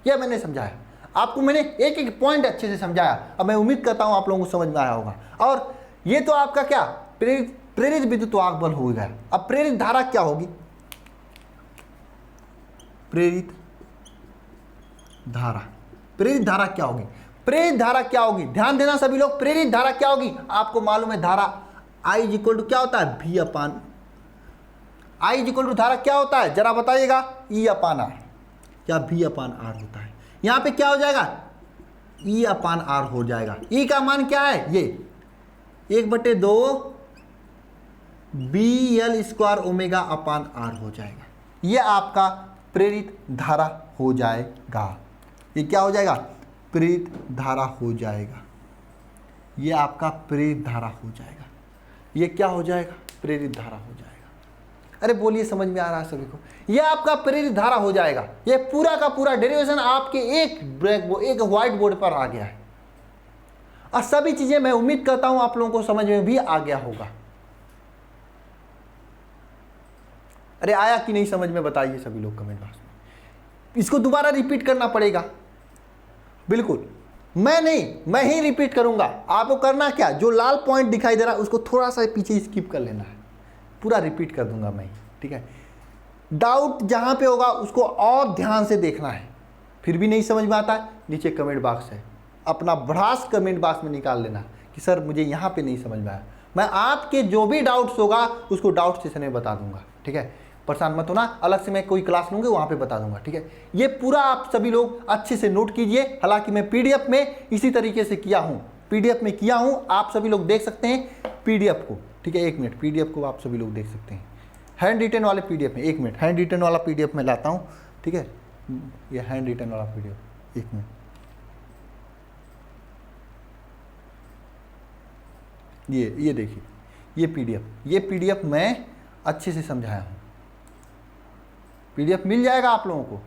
यह मैंने समझाया आपको, मैंने एक एक पॉइंट अच्छे से समझाया। अब मैं उम्मीद करता हूं आप लोगों को समझ में आया होगा। और ये तो आपका क्या प्रेरित विद्युत वाहक बल हो गया। अब प्रेरित धारा क्या होगी, प्रेरित धारा क्या होगी, प्रेरित धारा क्या होगी, ध्यान देना सभी लोग, प्रेरित धारा क्या होगी आपको मालूम है, धारा I इक्वल टू क्या होता है, V upon I equal to धारा क्या होता है जरा बताइएगा, E अपान R या V अपान R होता है। यहां पे क्या हो जाएगा, E अपान R हो जाएगा। E का मान क्या है, ये 1/2 BL² ओमेगा अपान R हो जाएगा। ये आपका प्रेरित धारा हो जाएगा। ये क्या हो जाएगा, प्रेरित धारा हो जाएगा। ये आपका प्रेरित धारा हो जाएगा। ये क्या हो जाएगा, प्रेरित धारा हो जाएगा। अरे बोलिए समझ में आ रहा है सभी को, ये आपका प्रेरित धारा हो जाएगा। ये पूरा का पूरा डेरिवेशन आपके एक व्हाइट बोर्ड पर आ गया है और सभी चीजें मैं उम्मीद करता हूं आप लोगों को समझ में भी आ गया होगा। अरे आया कि नहीं समझ में बताइए सभी लोग कमेंट बॉक्स में। इसको दोबारा रिपीट करना पड़ेगा, बिल्कुल मैं ही रिपीट करूंगा। आपको करना क्या, जो लाल पॉइंट दिखाई दे रहा है उसको थोड़ा सा पीछे स्किप कर लेना है, पूरा रिपीट कर दूंगा मैं, ठीक है। डाउट जहां पे होगा उसको और ध्यान से देखना है। फिर भी नहीं समझ में आता है, नीचे कमेंट बॉक्स है, अपना भड़ास कमेंट बॉक्स में निकाल लेना कि सर मुझे यहाँ पे नहीं समझ में आया। मैं आपके जो भी डाउट्स होगा उसको डाउट सेशन में बता दूंगा, ठीक है। परेशान मत होना, अलग से मैं कोई क्लास लूँगा वहाँ पे बता दूंगा, ठीक है। ये पूरा आप सभी लोग अच्छे से नोट कीजिए। हालांकि मैं पीडीएफ में इसी तरीके से किया हूँ, पीडीएफ में किया हूँ, आप सभी लोग देख सकते हैं पीडीएफ को, ठीक है। 1 मिनट, पीडीएफ को आप सभी लोग देख सकते हैं हैंड रिटन वाले पीडीएफ में। 1 मिनट, हैंड रिटन वाला पीडीएफ में लाता हूँ, ठीक है। ये हैंड रिटन वाला पीडीएफ, 1 मिनट, ये देखिए, ये पीडीएफ मैं अच्छे से समझाया हूँ। पीडीएफ मिल जाएगा आप लोगों को,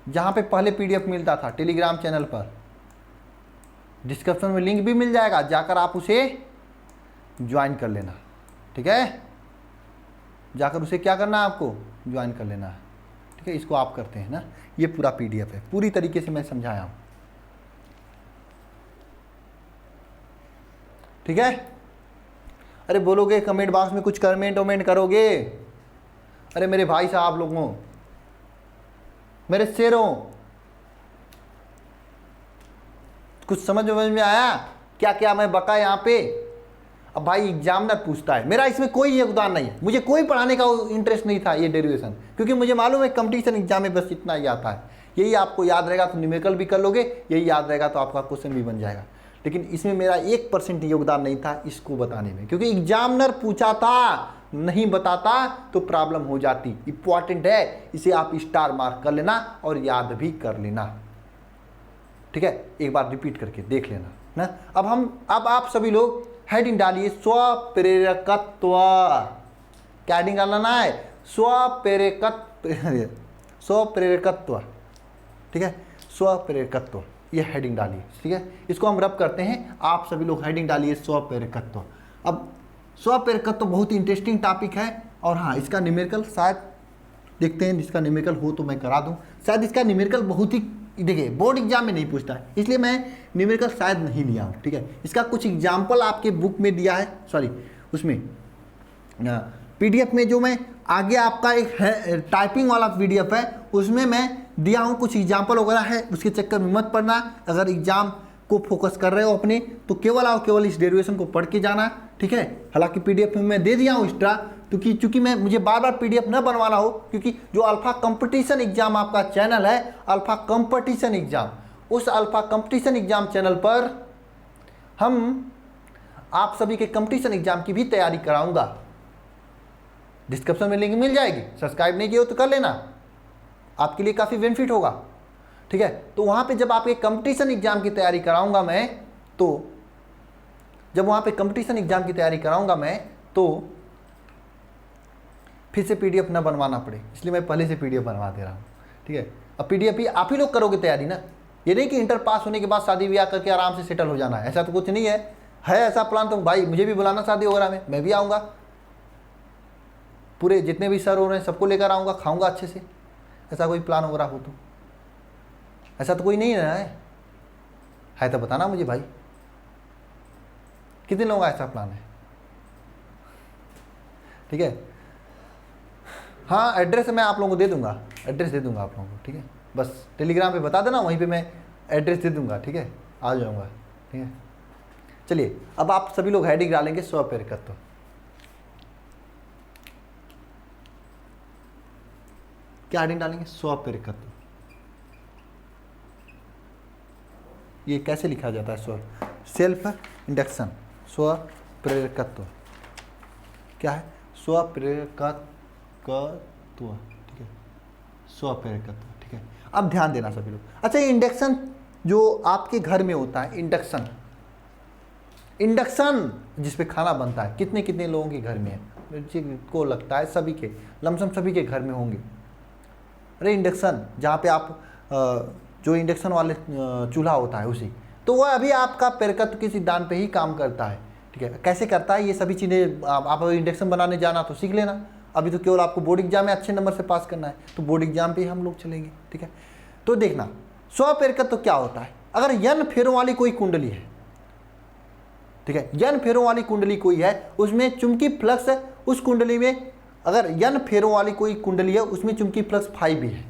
जहां पे पहले पीडीएफ मिलता था टेलीग्राम चैनल पर, डिस्क्रिप्शन में लिंक भी मिल जाएगा, जाकर आप उसे ज्वाइन कर लेना, ठीक है। जाकर उसे क्या करना है, आपको ज्वाइन कर लेना है, ठीक है। इसको आप करते हैं ना, ये पूरा पीडीएफ है, पूरी तरीके से मैं समझाया हूं, ठीक है। अरे बोलोगे कमेंट बॉक्स में कुछ कमेंट करोगे, अरे मेरे भाई साहब लोगों, मेरे शेरों, कुछ समझ में आया क्या क्या मैं बका यहाँ पे। अब भाई एग्जामिनर पूछता है, मेरा इसमें कोई योगदान नहीं है, मुझे कोई पढ़ाने का इंटरेस्ट नहीं था ये डेरिवेशन, क्योंकि मुझे मालूम है कंपटीशन एग्जाम में बस इतना ही आता है। यही आपको याद रहेगा तो न्यूमेरिकल भी कर लोगे, यही याद रहेगा तो आपका क्वेश्चन भी बन जाएगा। लेकिन इसमें मेरा 1% योगदान नहीं था इसको बताने में, क्योंकि एग्जामिनर पूछा था, नहीं बताता तो प्रॉब्लम हो जाती। इंपॉर्टेंट है, इसे आप स्टार मार्क कर लेना और याद भी कर लेना, ठीक है। एक बार रिपीट करके देख लेना ना। अब आप सभी लोग हेडिंग डालिए, स्वप्रेरकत्व। क्या हेडिंग डालना है, स्वप्रेरकत्व, ठीक है, स्वप्रेरकत्व, ये हेडिंग डालिए, ठीक है। इसको हम रब करते हैं, आप सभी लोग हेडिंग डालिए स्वप्रेरकत्व। अब स्वप्रेरकत्व बहुत ही इंटरेस्टिंग टॉपिक है, और हाँ इसका न्यूमेरिकल शायद देखते हैं, जिसका न्यूमेरिकल हो तो मैं करा दूं। शायद इसका न्यूमेरिकल बहुत ही, देखिए बोर्ड एग्जाम में नहीं पूछता है, इसलिए मैं न्यूमेरिकल शायद नहीं लिया हूँ, ठीक है। इसका कुछ एग्जाम्पल आपके बुक में दिया है, सॉरी उसमें पीडीएफ में, जो मैं आगे आपका एक है टाइपिंग वाला पीडीएफ है, उसमें मैं दिया हूँ कुछ एग्जाम्पल वगैरह है, उसके चक्कर में मत पढ़ना। अगर एग्जाम को फोकस कर रहे हो अपने, तो केवल और केवल इस डेरिवेशन को पढ़ के जाना, ठीक है। हालांकि पीडीएफ में मैं दे दिया हूँ एक्स्ट्रा, क्योंकि चूंकि मुझे बार बार पीडीएफ न बनवाना हो, क्योंकि जो अल्फा कंपटीशन एग्जाम आपका चैनल है, अल्फा कंपटीशन एग्जाम, उस अल्फा कंपटीशन एग्जाम चैनल पर हम आप सभी के कंपटीशन एग्जाम की भी तैयारी कराऊंगा। डिस्क्रिप्शन में लिंक मिल जाएगी, सब्सक्राइब नहीं किया हो तो कर लेना, आपके लिए काफ़ी बेनिफिट होगा, ठीक है। तो वहाँ पे जब आपके कंपटीशन एग्जाम की तैयारी कराऊंगा मैं, तो जब वहाँ पे कंपटीशन एग्जाम की तैयारी कराऊंगा मैं, तो फिर से पीडीएफ ना बनवाना पड़े, इसलिए मैं पहले से पीडीएफ बनवा दे रहा हूँ। ठीक है, अब पीडीएफ ही आप ही लोग करोगे तैयारी ना, ये नहीं कि इंटर पास होने के बाद शादी ब्याह करके आराम से सेटल हो जाना है, ऐसा तो कुछ नहीं है ऐसा प्लान तो भाई मुझे भी बुलाना शादी वगैरह में, मैं भी आऊँगा, पूरे जितने भी सर हो रहे हैं सबको लेकर आऊँगा, खाऊँगा अच्छे से, ऐसा कोई प्लान वगैरह हो तो, ऐसा तो कोई नहीं है तो बताना मुझे भाई, कितने लोगों का ऐसा प्लान है। ठीक है, हाँ एड्रेस मैं आप लोगों को दे दूंगा, एड्रेस दे दूंगा आप लोगों को। ठीक है, बस टेलीग्राम पे बता देना, वहीं पे मैं एड्रेस दे दूंगा। ठीक है, आ जाऊंगा। ठीक है, चलिए अब आप सभी लोग हेडिंग डालेंगे स्वपेरकत्व। क्या हेडिंग डालेंगे? स्वपेरकत्व। ये कैसे लिखा जाता है? स्व सेल्फ इंडक्शन, स्वप्रेरकत्व क्या है? स्वप्रेरकत्व। ठीक है, स्वप्रेरकत्व। ठीक है, अब ध्यान देना सभी लोग। अच्छा, ये इंडक्शन जो आपके घर में होता है, इंडक्शन जिस पे खाना बनता है, कितने कितने लोगों के घर में है? को लगता है सभी के, लमसम सभी के घर में होंगे। अरे इंडक्शन जहाँ पे आप जो इंडक्शन वाले चूल्हा होता है उसी, तो वह अभी आपका पेरकत्व के सिद्धांत पे ही काम करता है। ठीक है, कैसे करता है ये सभी चीज़ें आप इंडक्शन बनाने जाना तो सीख लेना। अभी तो केवल आपको बोर्ड एग्जाम में अच्छे नंबर से पास करना है, तो बोर्ड एग्जाम पे ही हम लोग चलेंगे। ठीक है, तो देखना स्वपेरकत्व क्या होता है। अगर n फेरों वाली कोई कुंडली है, ठीक है, n फेरों वाली कुंडली कोई है, उसमें चुंबकीय फ्लक्स है, उस कुंडली में अगर n फेरों वाली कोई कुंडली है उसमें चुंबकीय फ्लक्स फाई भी है,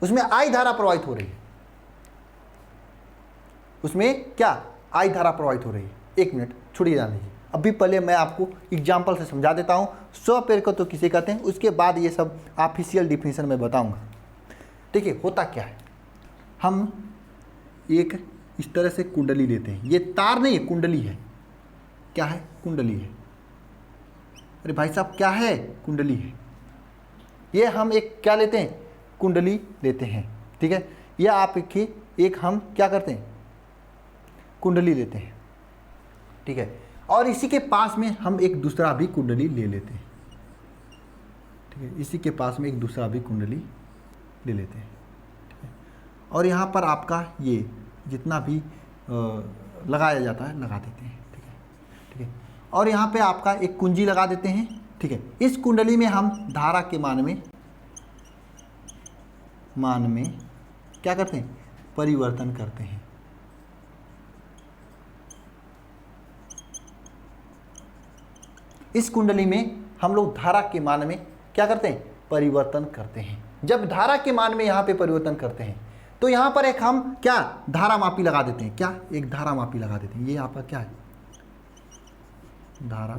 उसमें आई धारा प्रवाहित हो रही है, उसमें क्या आई धारा प्रवाहित हो रही है। एक मिनट छोड़िए, जान लीजिए, अभी पहले मैं आपको एग्जाम्पल से समझा देता हूँ स्वपेरकत्व किसे कहते हैं, उसके बाद ये सब ऑफिशियल डिफिनीशन में बताऊंगा। देखिए होता क्या है, हम एक इस तरह से कुंडली लेते हैं, ये तार नहीं है, कुंडली है। क्या है? कुंडली है। अरे भाई साहब क्या है? कुंडली है। ये हम एक क्या लेते हैं? कुंडली लेते हैं। ठीक है, यह आपकी एक हम क्या करते हैं? कुंडली लेते हैं। ठीक है, और इसी के पास में हम एक दूसरा भी कुंडली ले लेते हैं। ठीक है, इसी के पास में एक दूसरा भी कुंडली ले लेते हैं। ठीक है, और यहाँ पर आपका ये जितना भी लगाया जाता है लगा देते हैं। ठीक है, ठीक है, और यहाँ पे आपका एक कुंजी लगा देते हैं। ठीक है, इस कुंडली में हम धारा के मान में क्या करते हैं? परिवर्तन करते हैं। इस कुंडली में हम लोग धारा के मान में क्या करते हैं? परिवर्तन करते हैं। जब धारा के मान में यहाँ पे परिवर्तन करते हैं तो यहाँ पर एक हम क्या धारा मापी लगा देते हैं। क्या? एक धारा मापी लगा देते हैं। ये यहाँ पर क्या है? धारा,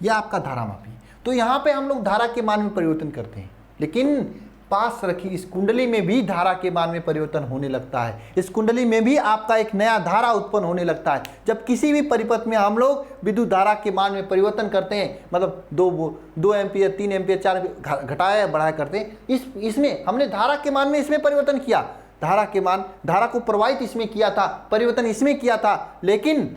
यह आपका धारा मापी। तो यहाँ पे हम लोग धारा के मान में परिवर्तन करते हैं, लेकिन पास रखी इस कुंडली में भी धारा के मान में परिवर्तन होने लगता है। इस कुंडली में भी आपका एक नया धारा उत्पन्न होने लगता है। जब किसी भी परिपथ में हम लोग विद्युत धारा के मान में परिवर्तन करते हैं, मतलब 2 एम्पियर 3 एम्पियर 4 एम्पियर घटाया बढ़ाया करते हैं, इसमें हमने धारा के मान में इसमें परिवर्तन किया, धारा को प्रवाहित इसमें किया था, परिवर्तन इसमें किया था, लेकिन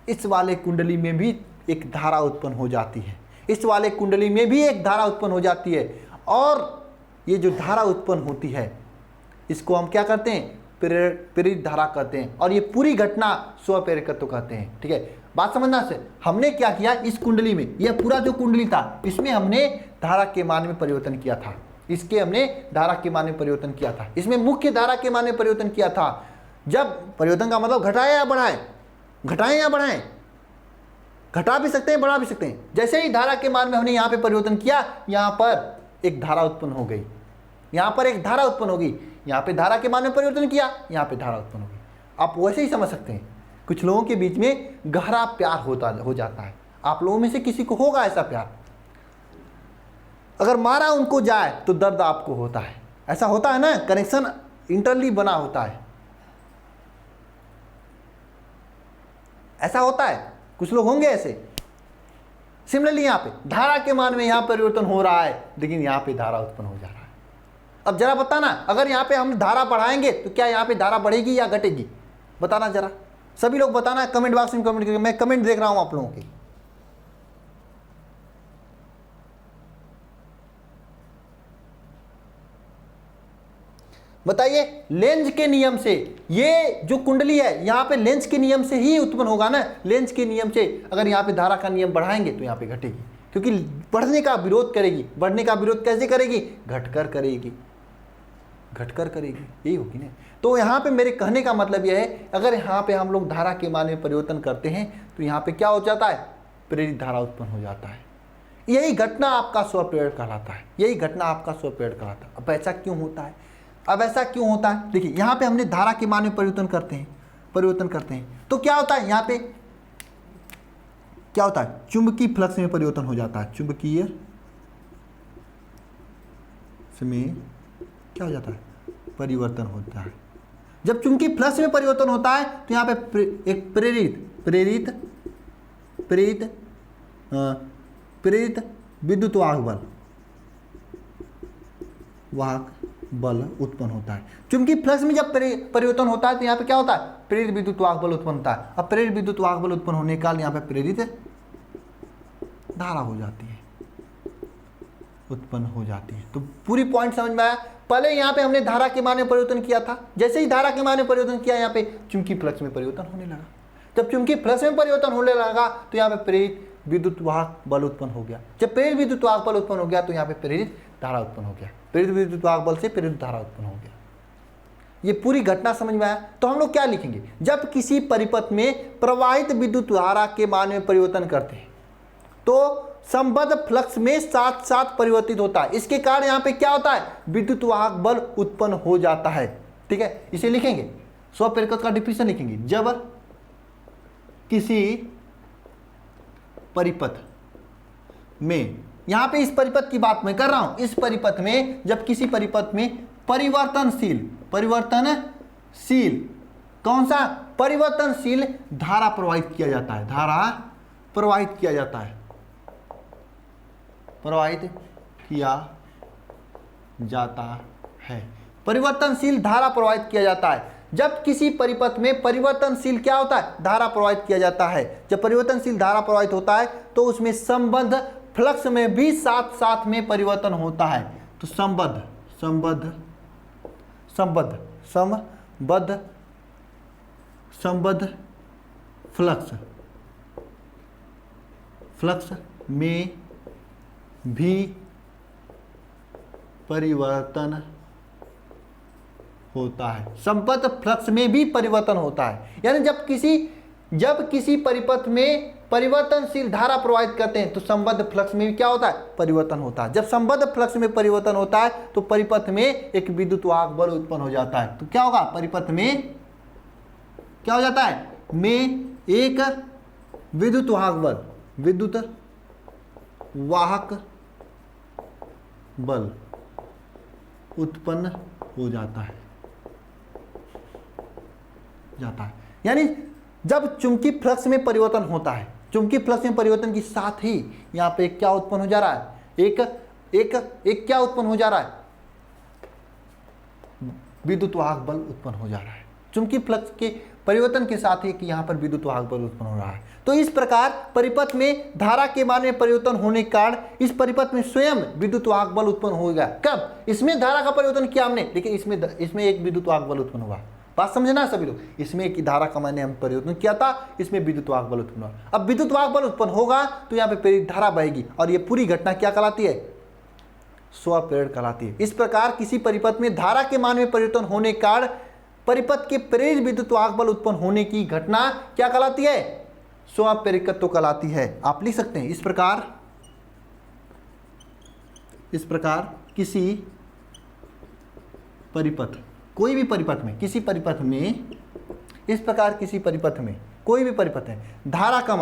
इस वाले कुंडली में भी एक धारा उत्पन्न हो जाती है, इस वाले कुंडली में भी एक धारा उत्पन्न हो जाती है। और ये जो धारा उत्पन्न होती है इसको हम क्या करते हैं? प्रेरित धारा कहते हैं, और ये पूरी घटना स्वप्रेरकत्व कहते हैं। ठीक है, बात समझना से हमने क्या किया, इस कुंडली में यह पूरा जो कुंडली था इसमें हमने धारा के मान में परिवर्तन किया था, इसके हमने धारा के मान में परिवर्तन किया था, इसमें मुख्य धारा के मान में परिवर्तन किया था। जब परिवर्तन का मतलब घटाए या बढ़ाए, घटाएं या बढ़ाएं, घटा भी सकते हैं बढ़ा भी सकते हैं। जैसे ही धारा के मान में हमने यहाँ पे परिवर्तन किया, यहाँ पर एक धारा उत्पन्न हो गई, यहाँ पर एक धारा उत्पन्न होगी, यहाँ पे धारा के मान में परिवर्तन किया, यहाँ पे धारा उत्पन्न होगी। आप वैसे ही समझ सकते हैं, कुछ लोगों के बीच में गहरा प्यार हो जाता है। आप लोगों में से किसी को होगा ऐसा प्यार, अगर मारा उनको जाए तो दर्द आपको होता है, ऐसा होता है ना, कनेक्शन इंटरली बना होता है, ऐसा होता है, कुछ लोग होंगे ऐसे। सिमिलरली यहाँ पे धारा के मान में यहाँ परिवर्तन हो रहा है, लेकिन यहाँ पे धारा उत्पन्न हो जा रहा है। अब जरा बताना, अगर यहाँ पे हम धारा बढ़ाएंगे तो क्या यहाँ पे धारा बढ़ेगी या घटेगी? बताना जरा, सभी लोग बताना कमेंट बॉक्स में कमेंट करके, मैं कमेंट देख रहा हूं आप लोगों के। बताइए, लेंज के नियम से ये जो कुंडली है यहाँ पे लेंज के नियम से ही उत्पन्न होगा ना। लेंज के नियम से अगर यहाँ पे धारा का नियम बढ़ाएंगे तो यहाँ पे घटेगी, क्योंकि बढ़ने का विरोध करेगी। बढ़ने का विरोध कैसे करेगी? घटकर करेगी, घटकर करेगी, यही होगी ना। तो यहाँ पे मेरे कहने का मतलब यह है, अगर यहाँ पे हम लोग धारा के मान में परिवर्तन करते हैं तो यहाँ पे क्या हो जाता है? प्रेरित धारा उत्पन्न हो जाता है। यही घटना आपका स्वप्रेरक कहलाता है, यही घटना आपका स्वप्रेरक कहलाता है। अब ऐसा क्यों होता है? अब ऐसा क्यों होता है? देखिए, यहाँ पे हमने धारा के मान में परिवर्तन करते हैं तो क्या होता है? यहाँ पे क्या होता है? चुंबकीय फ्लक्स में परिवर्तन हो जाता है। चुंबकीय में क्या हो जाता है? परिवर्तन होता है। जब चुंबकीय फ्लक्स में परिवर्तन होता है तो यहाँ पे एक प्रेरित विद्युत वाहक बल उत्पन्न होता है। चुंबकीय फ्लक्स में जब परिवर्तन होता है तो यहाँ पे क्या होता है? प्रेरित विद्युत वाहक बल उत्पन्न होता है। अब प्रेरित विद्युत वाहक बल उत्पन्न होने के कारण यहाँ पे प्रेरित धारा हो जाती है, उत्पन्न हो जाती है। तो पूरी पॉइंट समझ में आया? पहले यहाँ पे हमने धारा के मान में परिवर्तन किया था, जैसे ही धारा के मान में परिवर्तन किया यहाँ पे चुंबकीय फ्लक्स में परिवर्तन होने लगा। जब चुंबकीय फ्लक्स में परिवर्तन होने लगा तो यहाँ पे प्रेरित विद्युत वाहक बल उत्पन्न हो गया। जब प्रेरित विद्युत वाहक बल उत्पन्न हो गया तो यहाँ पे प्रेरित धारा उत्पन्न हो गया। प्रेरित विद्युत वाहक बल से प्रेरित धारा उत्पन्न हो गया। ये पूरी घटना समझ में आया? तो हम लोग क्या लिखेंगे? जब किसी परिपथ में प्रवाहित विद्युत धारा के मान में परिवर्तन करते हैं तो संबद्ध फ्लक्स में साथ साथ परिवर्तित होता है। इसके कारण यहाँ पे क्या होता है? विद्युत वाहक बल उत्पन्न हो जाता है। ठीक है, इसे लिखेंगे, स्वप्रेरकत्व का डिफिनेशन लिखेंगे। जब किसी परिपथ में, यहाँ पे इस परिपथ की बात मैं कर रहा हूं, इस परिपथ में जब किसी परिपथ में परिवर्तनशील कौन सा? परिवर्तनशील धारा प्रवाहित किया जाता है। धारा प्रवाहित किया जाता है, प्रवाहित किया जाता है। परिवर्तनशील धारा प्रवाहित किया जाता है। जब किसी परिपथ में परिवर्तनशील क्या होता है? धारा प्रवाहित किया जाता है। जब परिवर्तनशील धारा प्रवाहित होता है तो उसमें संबद्ध फ्लक्स में भी साथ साथ में परिवर्तन होता है। तो संबद्ध फ्लक्स में भी परिवर्तन होता है। संबद्ध फ्लक्स में भी परिवर्तन होता है, यानी जब किसी परिपथ में परिवर्तनशील धारा प्रवाहित करते हैं तो संबद्ध फ्लक्स में भी क्या होता है? परिवर्तन होता है। जब संबद्ध फ्लक्स में परिवर्तन होता है तो परिपथ में एक विद्युत वाहक बल उत्पन्न हो जाता है। तो क्या होगा? परिपथ में क्या हो जाता है? में एक विद्युत वाहक बल उत्पन्न हो जाता है। यानी जब चुंबकीय फ्लक्स में परिवर्तन होता है, चुंबकीय फ्लक्स में परिवर्तन के साथ ही यहाँ पे क्या उत्पन्न हो जा रहा है? एक क्या उत्पन्न हो जा रहा है? विद्युत वाहक बल उत्पन्न हो जा रहा है। चुंबकीय फ्लक्स के परिवर्तन के साथ ही कि यहाँ पर विद्युत वाहक बल उत्पन्न हो रहा है। तो इस प्रकार परिपथ में धारा के मान में परिवर्तन होने के कारण इस परिपथ में स्वयं विद्युत वाहक बल उत्पन्न हो गया। कब? इसमें धारा का परिवर्तन किया हमने, लेकिन इसमें एक विद्युत वाहक बल उत्पन्न हुआ। बात समझना सभी लोग, इसमें एक धारा का मैंने हम परिवर्तन किया था, इसमें विद्युत वाहक बल उत्पन्न हुआ। अब विद्युत वाहक बल उत्पन्न होगा तो यहाँ पे प्रेरित धारा बहेगी और ये पूरी घटना क्या कहलाती है? स्वप्रेरक कहलाती है। इस प्रकार किसी परिपथ में धारा के मान में परिवर्तन होने के कारण परिपथ के प्रेरित विद्युत वाहक बल उत्पन्न होने की घटना क्या कहलाती है? स्वप्रेरकत्व कहलाती है। आप लिख सकते हैं इस प्रकार किसी परिपथ, कोई भी परिपथ में, किसी परिपथ में, इस प्रकार किसी परिपथ में, कोई भी परिपथ है, धारा का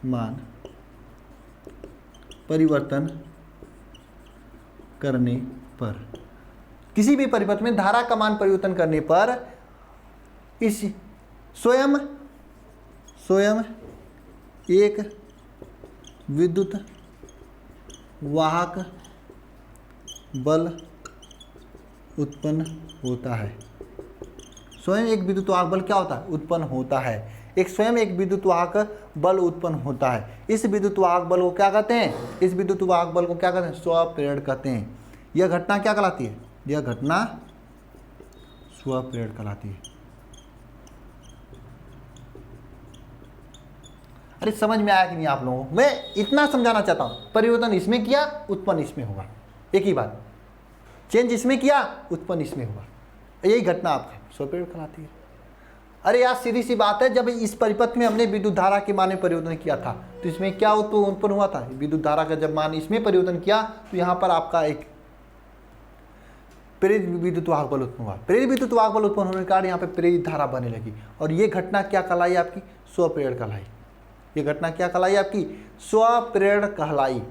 मान परिवर्तन करने पर, किसी भी परिपथ में धारा का मान परिवर्तन करने पर इस स्वयं एक विद्युत वाहक बल उत्पन्न होता है। स्वयं एक विद्युत वाहक बल क्या होता है, उत्पन्न होता है। एक स्वयं एक विद्युत वाहक बल उत्पन्न होता है। इस विद्युत वाहक बल को क्या कहते हैं, इस विद्युत वाहक बल को क्या कहते हैं, स्वप्रेरण कहते हैं। यह घटना क्या कहलाती है, यह घटना स्वप्रेरण कहलाती है। अरे समझ में आया कि नहीं आप लोगों को? मैं इतना समझाना चाहता हूं, परिवर्तन इसमें किया उत्पन्न इसमें होगा, एक ही बात। चेंज इसमें किया उत्पन्न इसमें होगा, यही घटना आपका स्वप्रेरण कहलाती है। अरे यार सीधी सी बात है, जब इस परिपथ में हमने विद्युत धारा के मान में परिवर्तन किया था तो इसमें क्या उत्पन्न हुआ था, विद्युत धारा का जब मान इसमें परिवर्तन किया तो यहाँ पर आपका एक प्रेरित विद्युत वाहक बल उत्पन्न हुआ। प्रेरित विद्युत वाहक बल उत्पन्न होने के कारण यहाँ पे प्रेरित धारा बनने लगी, और ये घटना क्या कहलाई आपकी, स्वप्रेरण कहलाई। ये घटना क्या कहलाई आपकी, स्वप्रेरण कहलाई।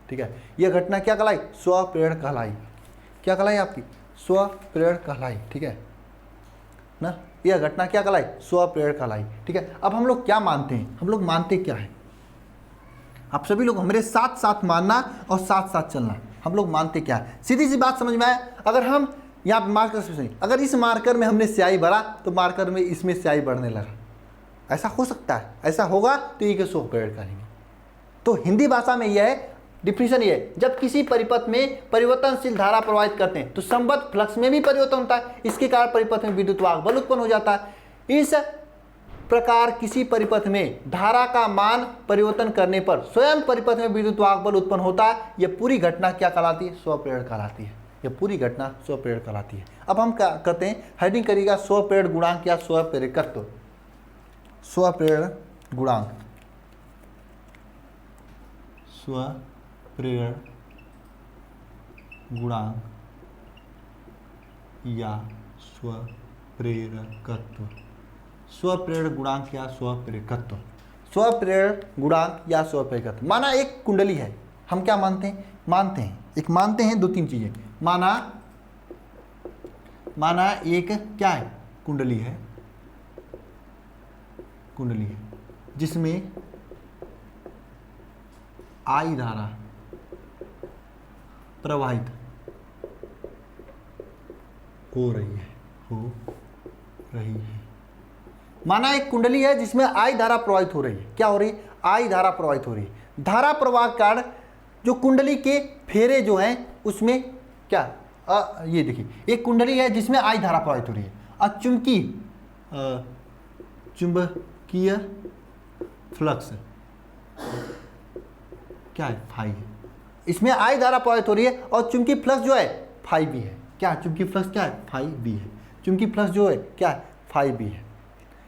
ठीक है, ये घटना क्या कहलाई, स्वप्रेरण कहलाई। क्या कहलाई आपकी, स्वप्रेरण कहलाई। ठीक है ना, यह घटना क्या कहलाई, स्वप्रेरण कहलाई। ठीक है, अब हम लोग क्या मानते हैं, हम लोग मानते क्या है, आप सभी लोग हमारे साथ साथ मानना और साथ साथ चलना। हम लोग मानते क्या है, सीधी सी बात समझ में आए। अगर हम यहाँ पे मार्कर से सही, अगर इस मार्कर में हमने स्याही भरा तो मार्कर में इसमें स्याही बढ़ने लगा, ऐसा हो सकता है, ऐसा होगा तो ये के स्वप्रेरण करेंगे। तो हिंदी भाषा में यह है डिफिनेशन, ये है जब किसी परिपथ में परिवर्तनशील धारा प्रवाहित करते हैं तो संबद्ध फ्लक्स में भी परिवर्तन होता है, इसके कारण परिपथ में विद्युत वाहक बल उत्पन्न हो जाता है। इस प्रकार किसी परिपथ में धारा का मान परिवर्तन करने पर स्वयं परिपथ में विद्युत वाहक बल उत्पन्न होता है। यह पूरी घटना क्या कहलाती है, स्वप्रेरण कहलाती है। यह पूरी घटना स्वप्रेरण कहलाती है। अब हम क्या करते हैं, हेडिंग करिएगा स्वप्रेरण गुणांक या स्वप्रेरकत्व। स्वप्रेरण गुणांक, स्वप्रेरण गुणांक या स्वप्रेरकत्व। स्वप्रेरण गुणांक या स्वप्रेरकत्व। स्वप्रेरण गुणांक या स्वप्रेरकत्व। माना एक कुंडली है, हम क्या मानते हैं, मानते हैं दो तीन चीजें। माना एक क्या है, कुंडली है जिसमें आई धारा प्रवाहित हो रही है। माना एक कुंडली है जिसमें आई धारा प्रवाहित हो रही है। क्या हो रही है, आई धारा प्रवाहित हो रही है। धारा प्रवाह के कारण जो कुंडली के फेरे जो हैं उसमें क्या, ये देखिए एक कुंडली है जिसमें आई धारा प्रवाहित हो रही है। चुंबकीय फ्लक्स क्या है, फाई है। इसमें आई धारा प्रवाहित हो रही है और चुंबकीय फ्लक्स जो है फाई बी है। क्या, चुंबकीय फ्लक्स क्या है, फाई बी है। चुंबकीय फ्लक्स जो है क्या है, फाई बी है।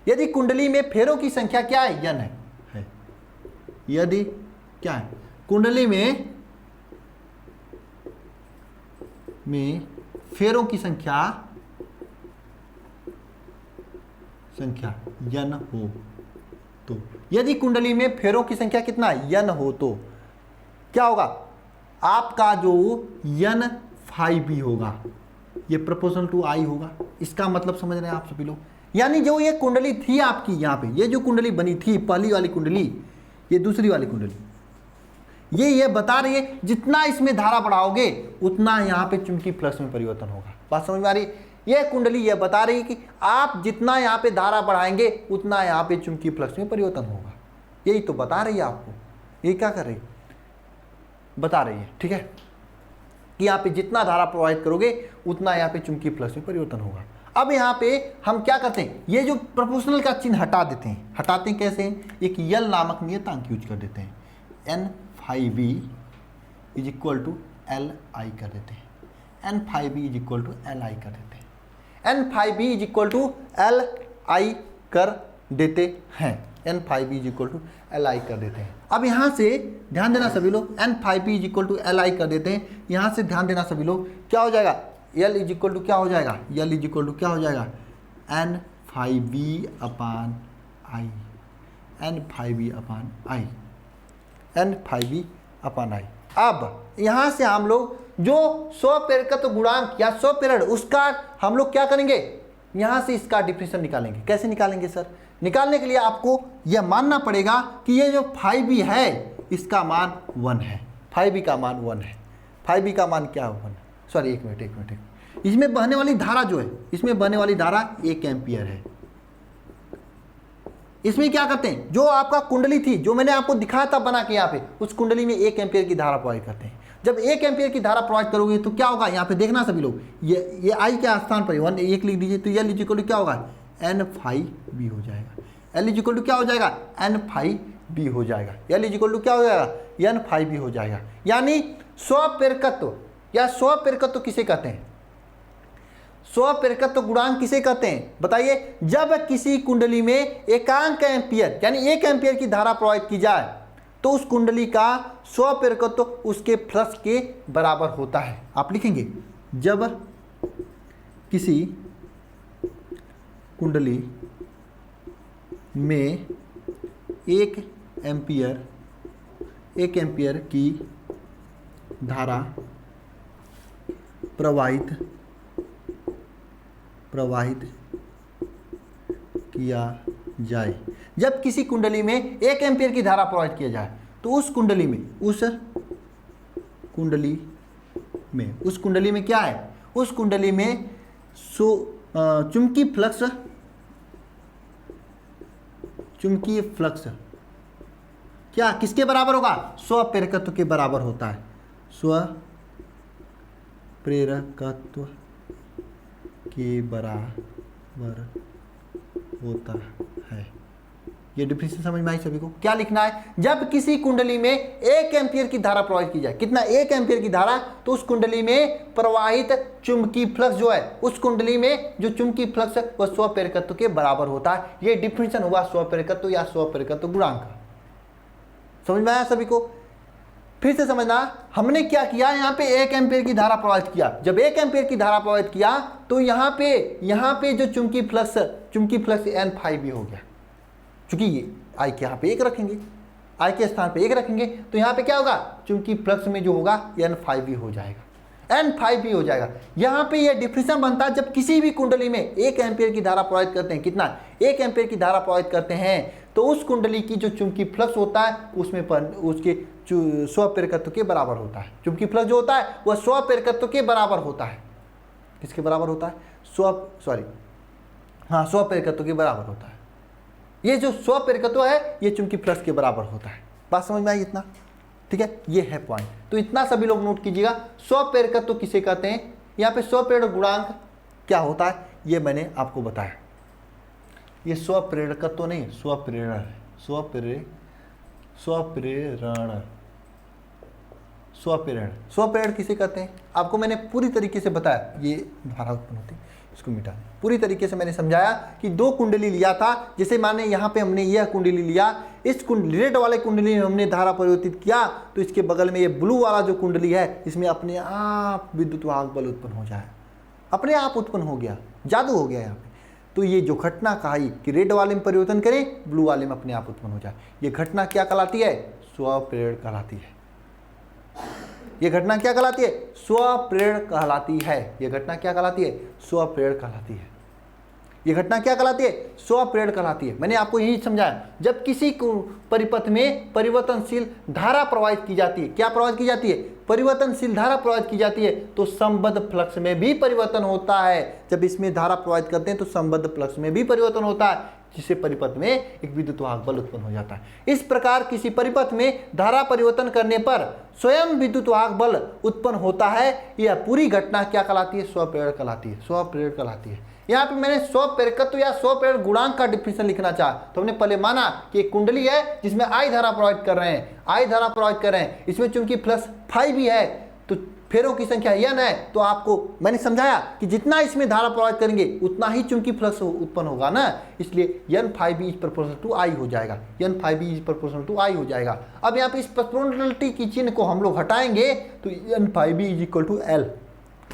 यदि कुंडली में फेरों की संख्या क्या है, n है। यदि क्या है, कुंडली में फेरों की संख्या n हो तो, यदि कुंडली में फेरों की संख्या कितना n हो तो क्या होगा, आपका जो n फाई बी होगा ये प्रोपोर्शनल टू आई होगा। इसका मतलब समझ रहे हैं आप सभी लोग। यानी जो ये कुंडली थी आपकी, यहाँ पे ये जो कुंडली बनी थी, पहली वाली कुंडली, ये दूसरी वाली कुंडली, ये बता रही है जितना इसमें धारा बढ़ाओगे उतना यहाँ पे चुंबकीय फ्लक्स में परिवर्तन होगा। बात समझ में आ रही है। ये कुंडली ये बता रही है कि आप जितना यहाँ पे धारा बढ़ाएंगे उतना यहाँ पे चुंबकीय फ्लक्स में परिवर्तन होगा। यही तो बता रही है आपको। ये क्या कर रही है, बता रही है, ठीक है, कि यहाँ पे जितना धारा प्रवाहित करोगे उतना यहाँ पे चुंबकीय फ्लक्स में परिवर्तन होगा। अब यहाँ पे हम क्या करते हैं, ये जो प्रोपोर्शनल का चिन्ह हटा देते हैं। हटाते हैं कैसे, एक यल नामक नियतांक यूज कर देते हैं। n phi B is equal to L I कर देते हैं। n phi B is equal to L I कर देते हैं। n phi B is equal to L I कर देते हैं। n phi B is equal to L I कर देते हैं। अब यहाँ से ध्यान देना सभी लोग, n phi B is equal to L I कर देते हैं। यहाँ से ध्यान देना सभी लोग, क्या हो जाएगा, L इज इक्वल टू क्या हो जाएगा, L इज इक्वल टू क्या हो जाएगा, n फाई बी अपान आई, n फाई बी अपान आई, n फाई बी अपान आई। अब यहाँ से हम लोग जो स्वप्रेरकत्व गुणांक या स्वप्रेरण, उसका हम लोग क्या करेंगे, यहाँ से इसका डिफिनेशन निकालेंगे। कैसे निकालेंगे सर, निकालने के लिए आपको यह मानना पड़ेगा कि ये जो फाई बी है इसका मान 1 है। फाई बी का मान 1 है। फाई बी का मान क्या है, 1। सॉरी एक मिनट, इसमें बहने वाली धारा जो है, इसमें बहने वाली धारा 1 एम्पियर है। इसमें क्या करते हैं, जो आपका कुंडली थी, जो मैंने आपको दिखाया था बना के यहाँ पे, उस कुंडली में 1 एम्पियर की धारा प्रोवाइड करते हैं। जब 1 एम्पियर की धारा प्रोवाइड करोगे तो क्या होगा, यहाँ पे देखना सभी लोग, ये आई के स्थान पर 1 लिख दीजिए, तो L इक्वल टू क्या होगा, N फाई बी हो जाएगा। L इक्वल टू क्या हो जाएगा, N फाई बी हो जाएगा। L इक्वल टू क्या हो जाएगा, N फाई बी हो जाएगा। यानी स्वप्रेरकत्व या स्वप्रेरकत्व किसे कहते हैं, स्वप्रेरकत्व गुणांक किसे कहते हैं बताइए। जब किसी कुंडली में एकांक एम्पियर यानी 1 एम्पियर की धारा प्रवाहित की जाए तो उस कुंडली का स्वप्रेरकत्व उसके फ्लक्स के बराबर होता है। आप लिखेंगे, जब किसी कुंडली में 1 एम्पियर की धारा प्रवाहित किया जाए, जब किसी कुंडली में 1 एम्पियर की धारा प्रवाहित किया जाए तो उस कुंडली में क्या है, उस कुंडली में चुंबकीय फ्लक्स क्या किसके बराबर होगा, स्वप्रेरकत्व के बराबर होता है। स्वप्रेरकत्व के बराबर होता है। ये डिफिनेशन समझ में आई सभी को। क्या लिखना है, जब किसी कुंडली में 1 एम्पियर की धारा प्रवाहित की जाए, कितना 1 एम्पियर की धारा, तो उस कुंडली में प्रवाहित चुंबकीय फ्लक्स जो है, उस कुंडली में जो चुंबकीय फ्लक्स है वह स्वप्रेरकत्व के बराबर होता है। ये डिफिनेशन हुआ स्वप्रेरकत्व या स्वप्रेरकत्व गुणांक का। समझ में आया सभी को। फिर से समझना, हमने क्या किया, यहाँ पे 1 एम्पियर की धारा प्रवाहित किया। जब 1 एम्पियर की धारा प्रवाहित किया तो यहाँ पे जो चुंबकीय फ्लक्स N फाई बी हो गया। चूंकि ये आई के यहाँ पे 1 रखेंगे, आई के स्थान पे 1 रखेंगे, तो यहाँ पे क्या होगा, चुंबकीय फ्लक्स में जो होगा N फाई बी हो जाएगा, N फाई बी हो जाएगा। यहाँ पे ये डिफिनेशन बनता है, जब किसी भी कुंडली में 1 एम्पियर की धारा प्रवाहित करते हैं, कितना 1 एम्पियर की धारा प्रवाहित करते हैं, तो उस कुंडली की जो चुंबकीय फ्लक्स होता है उसमें उसके स्वप्रेरकत्व के बराबर होता है। चुंबकीय फ्लक्स जो होता है वह स्वप्रेरकत्व के बराबर होता है। किसके बराबर होता है, स्वप्रेरकत्व के बराबर होता है। ये जो स्वप्रेरकत्व है ये चुंबकीय फ्लक्स के बराबर होता है। बात समझ में आई इतना, ठीक है, ये है पॉइंट। तो इतना सभी लोग नोट कीजिएगा, स्वप्रेरकत्व किसे कहते हैं, यहाँ पे स्वप्रेरक गुणांक क्या होता है ये मैंने आपको बताया। ये स्वप्रेरकत्व नहीं, स्वप्रेरण है, स्वप्रेरण किसे कहते हैं आपको मैंने पूरी तरीके से बताया। ये धारा उत्पन्न होती है, इसको मिटा दें। पूरी तरीके से मैंने समझाया कि 2 कुंडली लिया था, जैसे माने यहाँ पे हमने यह कुंडली लिया, इस रेड वाले कुंडली में हमने धारा परिवर्तित किया, तो इसके बगल में ये ब्लू वाला जो कुंडली है इसमें अपने आप विद्युत वाहक बल उत्पन्न हो जाए, अपने आप उत्पन्न हो गया, जादू हो गया यहाँ पे। तो ये जो घटना कही कि रेड वाले में परिवर्तन करें, ब्लू वाले में अपने आप उत्पन्न हो जाए, ये घटना क्या कहलाती है, स्वप्रेरण कहलाती है। ये घटना क्या कहलाती है, स्वप्रेरण कहलाती है। ये घटना क्या कहलाती है, स्वप्रेरण कहलाती है। ये घटना क्या कहलाती है, स्वप्रेरण कहलाती है। मैंने आपको यही समझाया, जब किसी परिपथ में परिवर्तनशील धारा प्रवाहित की जाती है, क्या प्रवाहित की जाती है, परिवर्तनशील धारा प्रवाहित की जाती है, तो संबद्ध फ्लक्स में भी परिवर्तन होता है। जब इसमें धारा प्रवाहित करते हैं तो संबद्ध फ्लक्स में भी परिवर्तन होता है, जिससे परिपथ में एक विद्युत वाहक बल उत्पन्न हो जाता है। इस प्रकार किसी परिपथ में धारा परिवर्तन करने पर स्वयं विद्युत वाहक बल उत्पन्न होता है। यह पूरी घटना क्या कहलाती है, स्वप्रेरण कहलाती है, स्वप्रेरण कहलाती है। यहाँ पे मैंने स्वप्रेरकत्व या स्वप्रेरण गुणांक का डिफिनेशन लिखना चाहा, तो हमने पहले माना कि एक कुंडली है जिसमें आई धारा प्रवाहित कर रहे हैं, इसमें चूंकि प्लस फाई भी है, तो फेरों की संख्या n है, तो आपको मैंने समझाया कि जितना इसमें धारा प्रवाहित करेंगे उतना ही चूंकि फ्लक्स उत्पन्न होगा ना, इसलिए n phi B is proportional to I हो जाएगा, n phi B is proportional to I हो जाएगा। अब यहाँ पे इस प्रोपोर्शनलिटी की चिन्ह को हम लोग हटाएंगे तो n phi B is equal to L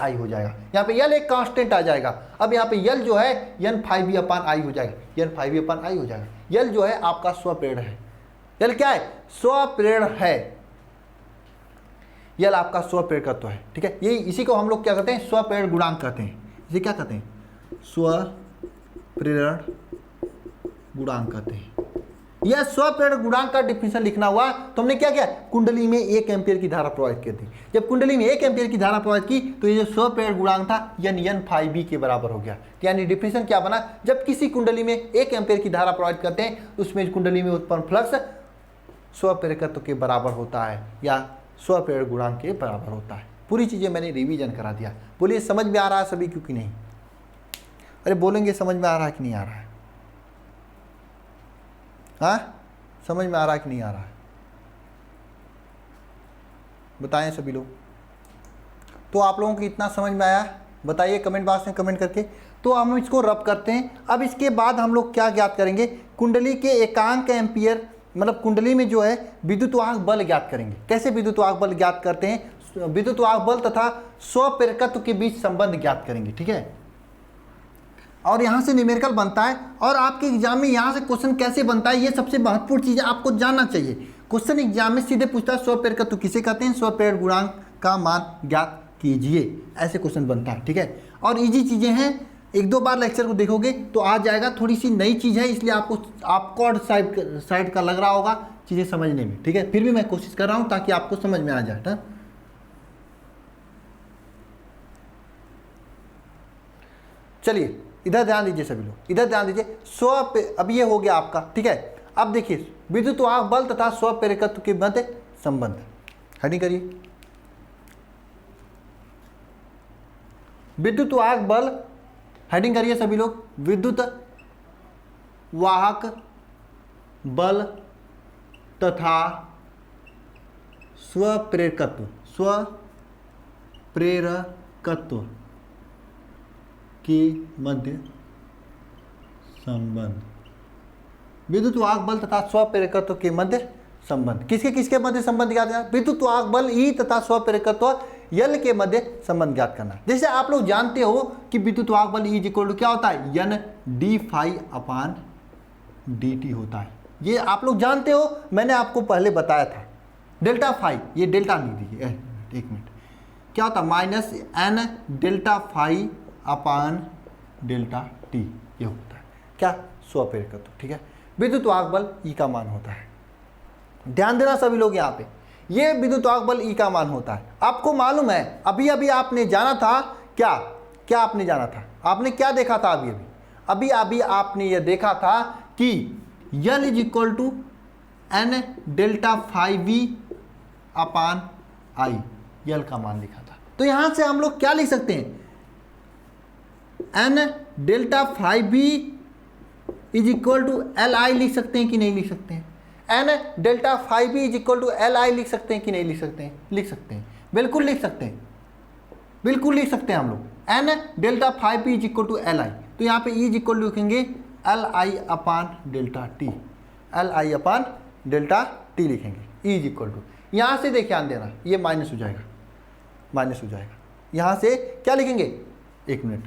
I हो जाएगा। यहाँ पे यल एक कांस्टेंट आ जाएगा। अब यहाँ पे यल जो है n phi B upon I हो जाएगा, n phi B upon I हो जाएगा। यल जो है आपका स्वप्रेरण है, यल क्या है, स्वप्रेरण है, यल आपका स्वप्रेरकत्व है, ठीक है। यही इसी को हम लोग क्या कहते हैं, स्वप्रेरण गुणांक कहते हैं। इसे क्या कहते हैं, स्वप्रेरण गुणांक कहते हैं। यह स्वप्रेरक गुणांक का डिफिनेशन लिखना हुआ तो हमने क्या किया, कुंडली में 1 एम्पियर की धारा प्रवाहित कर दी। जब कुंडली में 1 एम्पियर की धारा प्रवाहित की तो ये जो स्वप्रेरक गुणांक था n phi b के बराबर हो गया। यानी डिफिनेशन क्या बना, जब किसी कुंडली में 1 एम्पियर की धारा प्रवाहित करते हैं उसमें कुंडली में उत्पन्न फ्लक्स स्वप्रेरकत्व के बराबर होता है या स्वप्रेरक गुणांक के बराबर होता है। पूरी चीजें मैंने रिवीजन करा दिया। बोलिए समझ में आ रहा है सभी क्योंकि नहीं? अरे बोलेंगे समझ में आ रहा है कि नहीं आ रहा है? हाँ, समझ में आ रहा है कि नहीं आ रहा है? बताएं सभी लोग। तो आप लोगों को इतना समझ में आया बताइए कमेंट बॉक्स में कमेंट करके। तो हम इसको रब करते हैं। अब इसके बाद हम लोग क्या ज्ञात करेंगे, कुंडली के एकांक एम्पियर मतलब कुंडली में जो है विद्युत वाहक बल ज्ञात करेंगे। कैसे विद्युत वाहक बल ज्ञात करते हैं, विद्युत वाहक बल तथा स्वप्रेरकत्व के बीच संबंध ज्ञात करेंगे। ठीक है, और यहाँ से न्यूमेरिकल बनता है। और आपके एग्जाम में यहाँ से क्वेश्चन कैसे बनता है, ये सबसे महत्वपूर्ण चीज़ आपको जानना चाहिए। क्वेश्चन एग्जाम में सीधे पूछता है स्वप्रेरकत्व किसे कहते हैं, स्वप्रेरक गुणांक का मान ज्ञात कीजिए, ऐसे क्वेश्चन बनता है। ठीक है, और इजी चीज़ें हैं, 1-2 बार लेक्चर को देखोगे तो आ जाएगा। थोड़ी सी नई चीज़ है इसलिए आपको साइड का लग रहा होगा चीज़ें समझने में। ठीक है, फिर भी मैं कोशिश कर रहा हूँ ताकि आपको समझ में आ जाए। चलिए इधर ध्यान दीजिए सभी लोग, इधर ध्यान दीजिए। अब ये हो गया आपका। ठीक है, अब देखिए विद्युत वाहक बल तथा स्वप्रेरकत्व के मध्य संबंध। हेडिंग करिए, विद्युत वाहक बल, हेडिंग करिए सभी लोग, विद्युत वाहक बल तथा स्वप्रेरकत्व के मध्य संबंध। विद्युत वाहक बल तथा स्वप्रेरकत्व के मध्य संबंध किसके मध्य संबंध ज्ञात करना, विद्युत वाहक बल ई तथा स्वप्रेरकत्व यल के मध्य संबंध ज्ञात करना। जैसे आप लोग जानते हो कि विद्युत वाहक बल ई इक्वल टू क्या होता है, n d phi अपान dt होता है। ये आप लोग जानते हो, मैंने आपको पहले बताया था। डेल्टा फाई, ये डेल्टा लिख दीजिए, एक मिनट, क्या होता है minus n delta phi upon delta T, ये होता है क्या, स्वप्रेरकत्व। ठीक है, विद्युत वाहक बल ई का मान होता है। ध्यान देना सभी लोग यहाँ पे, ये विद्युत वाहक बल ई का मान होता है। आपको मालूम है अभी अभी आपने जाना था क्या आपने जाना था, आपने क्या देखा था अभी आपने ये देखा था कि L is equal to N delta phi V upon I, L का मान लिखा था। तो यहां से हम लोग क्या लिख सकते हैं, N delta phi B is equal to L I लिख सकते हैं कि नहीं लिख सकते हैं, N delta phi B is equal to L I लिख सकते हैं कि नहीं लिख सकते हैं, लिख सकते हैं, बिल्कुल लिख सकते हैं, बिल्कुल लिख सकते हैं हम लोग। N delta phi B is equal to L I, तो यहाँ पे ई इज इक्वल टू लिखेंगे L I upon delta T, L I upon delta T लिखेंगे, ई इज इक्वल टू, यहाँ से देखिए ध्यान देना, ये माइनस हो जाएगा, माइनस हो जाएगा। यहाँ से क्या लिखेंगे, एक मिनट,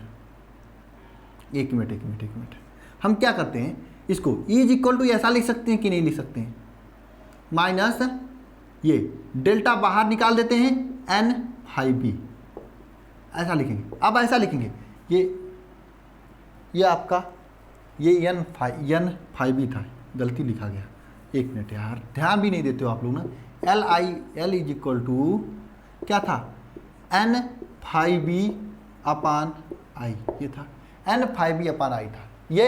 हम क्या करते हैं इसको, ई इज इक्वल टू ऐसा लिख सकते हैं कि नहीं लिख सकते हैं, माइनस ये डेल्टा बाहर निकाल देते हैं, एन फाई बी, ऐसा लिखेंगे। अब ऐसा लिखेंगे, ये आपका ये एन फाई बी था, गलती लिखा गया, एक मिनट यार, ध्यान भी नहीं देते हो आप लोग ना। एल इज इक्वल टू क्या था, N phi B upon I, ये था N phi B upon I था, ये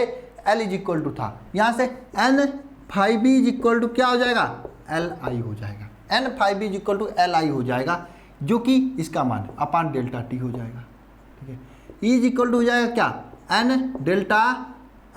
एल इज इक्वल टू था। यहाँ से N phi B is equal to क्या हो जाएगा, एल आई हो जाएगा, N phi B is equal to L I हो जाएगा, जो कि इसका मान अपान डेल्टा टी हो जाएगा। ठीक है, ई इज इक्वल टू हो जाएगा क्या, N delta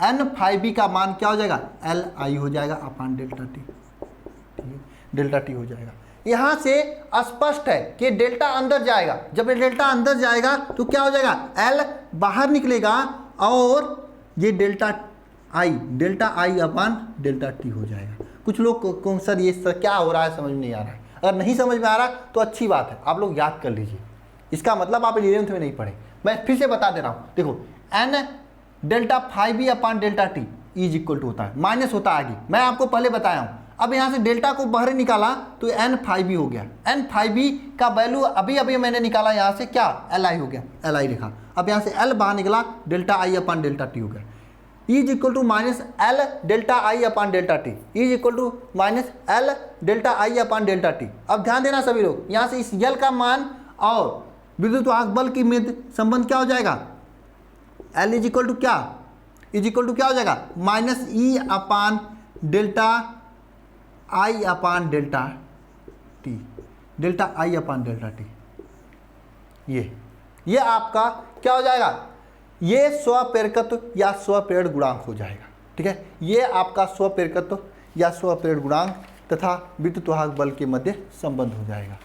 N phi B का मान क्या हो जाएगा, एल आई हो जाएगा अपान डेल्टा टी। ठीक है, डेल्टा टी हो जाएगा। यहाँ से स्पष्ट है कि डेल्टा अंदर जाएगा, जब डेल्टा अंदर जाएगा तो क्या हो जाएगा, एल बाहर निकलेगा और ये delta I upon delta T हो जाएगा। कुछ लोग को सर ये सर क्या हो रहा है समझ में नहीं आ रहा है, अगर नहीं समझ में आ रहा तो अच्छी बात है, आप लोग याद कर लीजिए, इसका मतलब आप 11th में नहीं पढ़े। मैं फिर से बता दे रहा हूँ, देखो N delta phi B upon delta T is equal to होता है, माइनस होता है आगे, मैं आपको पहले बताया हूँ। अब यहाँ से डेल्टा को बाहर निकाला तो एन फाई बी हो गया, एन फाई बी का वैल्यू अभी मैंने निकाला यहाँ से क्या, एल आई हो गया, एल आई लिखा। अब यहाँ से एल बाहर निकला, delta I upon delta T हो गया। Is equal to minus L delta I upon delta T, is equal to minus L delta I upon delta T. अब ध्यान देना सभी लोग, यहाँ से इस यल का मान और विद्युत वाहक बल की मध्य संबंध क्या हो जाएगा, एल इज इक्वल टू क्या, इज इक्वल टू क्या हो जाएगा, minus E upon delta I upon delta T, delta I upon delta T. ये आपका क्या हो जाएगा, ये स्वप्रेरकत्व या स्वप्रेरण गुणांक हो जाएगा। ठीक है, ये आपका स्वप्रेरकत्व या स्वप्रेरण गुणांक तथा विद्युत वाहक बल के मध्य संबंध हो जाएगा।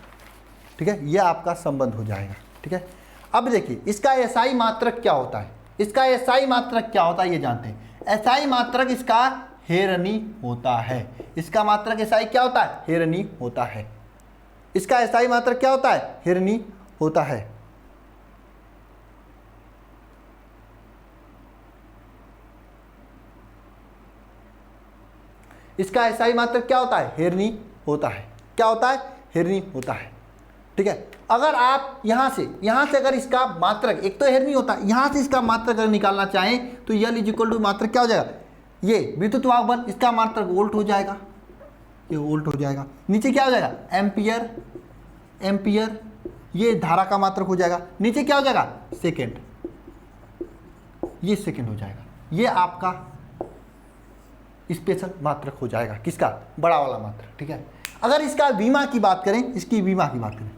ठीक है, ये आपका संबंध हो जाएगा। ठीक है, अब देखिए इसका एसआई मात्रक क्या होता है, इसका एसआई मात्रक क्या होता है ये जानते हैं। एसआई मात्रक इसका हेरनी होता है, इसका मात्रक एसआई क्या होता है, हेरनी होता है। इसका एसआई मात्रक क्या होता है, हेरनी होता है। इसका एसआई मात्रक क्या होता है, हेरनी होता है। क्या होता है, हेरनी होता है। ठीक है, अगर आप यहाँ से अगर इसका मात्रक, एक तो हेरनी होता है, यहाँ से इसका मात्रक अगर निकालना चाहें तो यल इज इक्वल टू मात्रक क्या हो जाएगा, ये विद्युत वाहक बल, इसका मात्रक वोल्ट हो जाएगा, ये वोल्ट हो जाएगा। नीचे क्या हो जाएगा, एम्पियर, एम्पियर, ये धारा का मात्रक हो जाएगा। नीचे क्या हो जाएगा, सेकेंड, ये सेकेंड हो जाएगा। ये आपका स्पेशल मात्रक हो जाएगा, किसका, बड़ा वाला मात्रक। ठीक है, अगर इसका विमा की बात करें, इसकी विमा की बात करें,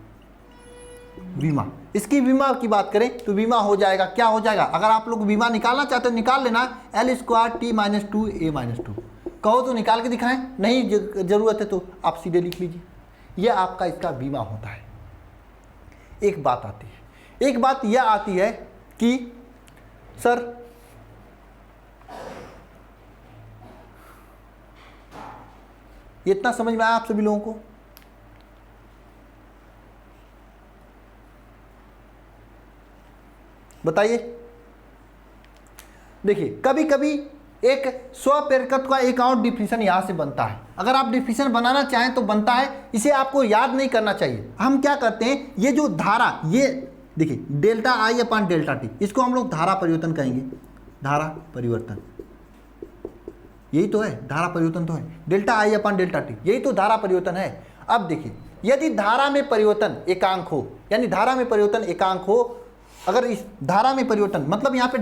विमा, इसकी विमा की बात करें तो विमा हो जाएगा, क्या हो जाएगा, अगर आप लोग विमा निकालना चाहते हो निकाल लेना, L square T minus two A minus two. कहो तो निकाल के दिखाएं, नहीं जरूरत है तो आप सीधे लिख लीजिए। यह आपका इसका बीमा होता है। एक बात आती है, एक बात यह आती है कि सर ये इतना समझ में आया आप सभी लोगों को? बताइए। देखिए कभी कभी एक स्वप्रेरकत्व का एक और डिफिनेशन यहां से बनता है। अगर आप डिफिनेशन बनाना चाहें तो बनता है, इसे आपको याद नहीं करना चाहिए। हम क्या करते हैं, ये जो धारा, ये देखिए delta I upon delta T, इसको हम लोग धारा परिवर्तन कहेंगे। धारा परिवर्तन, यही तो है, धारा परिवर्तन तो है, delta I upon delta T, यही तो धारा परिवर्तन है। अब देखिए यदि धारा में परिवर्तन एकांक हो, यानी धारा में परिवर्तन एकांक हो, अगर इस धारा में परिवर्तन मतलब यहाँ पे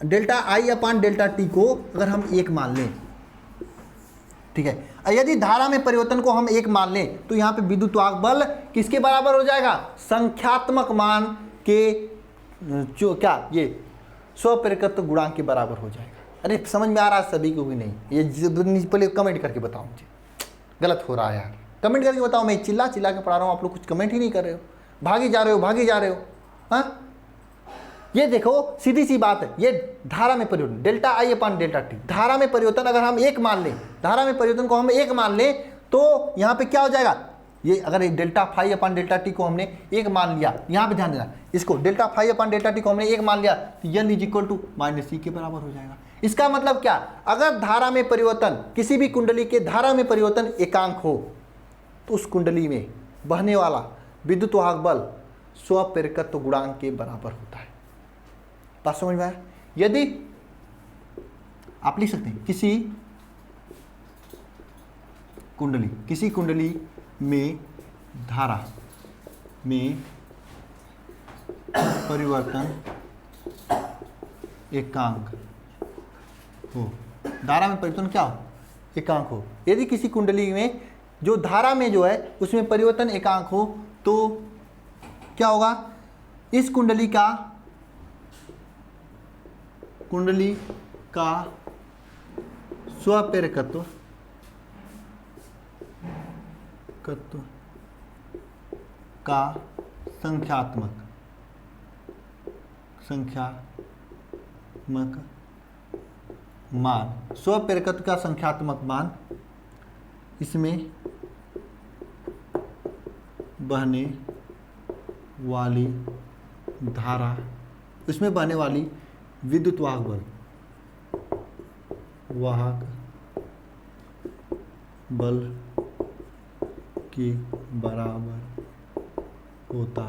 delta I upon delta T को अगर हम एक मान लें, ठीक है, यदि धारा में परिवर्तन को हम एक मान लें तो यहाँ पे विद्युत वाहक बल किसके बराबर हो जाएगा, संख्यात्मक मान के जो क्या, ये स्वप्रेरकत्व गुणांक के बराबर हो जाएगा। अरे समझ में आ रहा है सभी को भी नहीं? ये पहले कमेंट करके बताओ, मुझे गलत हो रहा है यार, कमेंट करके बताओ। मैं चिल्ला चिल्ला के पढ़ा रहा हूँ, आप लोग कुछ कमेंट ही नहीं कर रहे हो, भागे जा रहे हो। हाँ, ये देखो सीधी सी बात है, ये धारा में परिवर्तन delta I upon delta T, धारा में परिवर्तन अगर हम एक मान लें, धारा में परिवर्तन को हम एक मान लें तो यहाँ पे क्या हो जाएगा, ये अगर delta phi upon delta T को हमने एक मान लिया, यहाँ पे ध्यान देना, इसको delta phi upon delta T को हमने एक मान लिया तो L is equal to minus C के बराबर हो जाएगा। इसका मतलब क्या, अगर धारा में परिवर्तन, किसी भी कुंडली के धारा में परिवर्तन एकांक हो तो उस कुंडली में बहने वाला विद्युत वाहक बल स्वप्रेरकत्व गुणांक के बराबर होता है। बात समझ में आया? यदि आप लिख सकते हैं किसी कुंडली में धारा में परिवर्तन एकांक हो, धारा में परिवर्तन क्या हो, एकांक हो। यदि किसी कुंडली में जो धारा में जो है उसमें परिवर्तन एकांक हो तो क्या होगा, इस कुंडली का स्वप्रेरकत्व का संख्यात्मक मान, स्वप्रेरकत्व का संख्यात्मक मान इसमें बहने वाली धारा, इसमें बहने वाली विद्युत वाहक बल के बराबर होता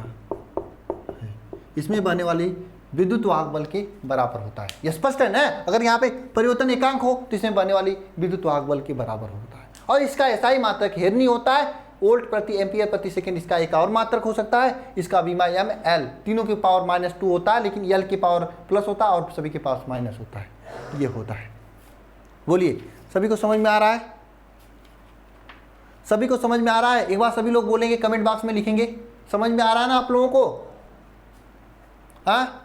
है। इसमें बहने वाली विद्युत वाहक बल के बराबर होता है। यह स्पष्ट है ना। अगर यहाँ पे परिवर्तन एकांक हो तो इसमें बनने वाली विद्युत वाहक बल के बराबर होता है। और इसका ऐसा ही मात्रक हेरनी होता है, वोल्ट प्रति एम्पियर प्रति सेकंड। इसका एक और मात्रक हो सकता है, इसका बीमा एम एल, तीनों के पावर -2 होता है, लेकिन एल के पावर प्लस होता है और सभी के पास माइनस होता है। ये होता है। बोलिए, सभी को समझ में आ रहा है? सभी को समझ में आ रहा है? एक बार सभी लोग बोलेंगे, कमेंट बॉक्स में लिखेंगे, समझ में आ रहा है ना आप लोगों को? हाँ,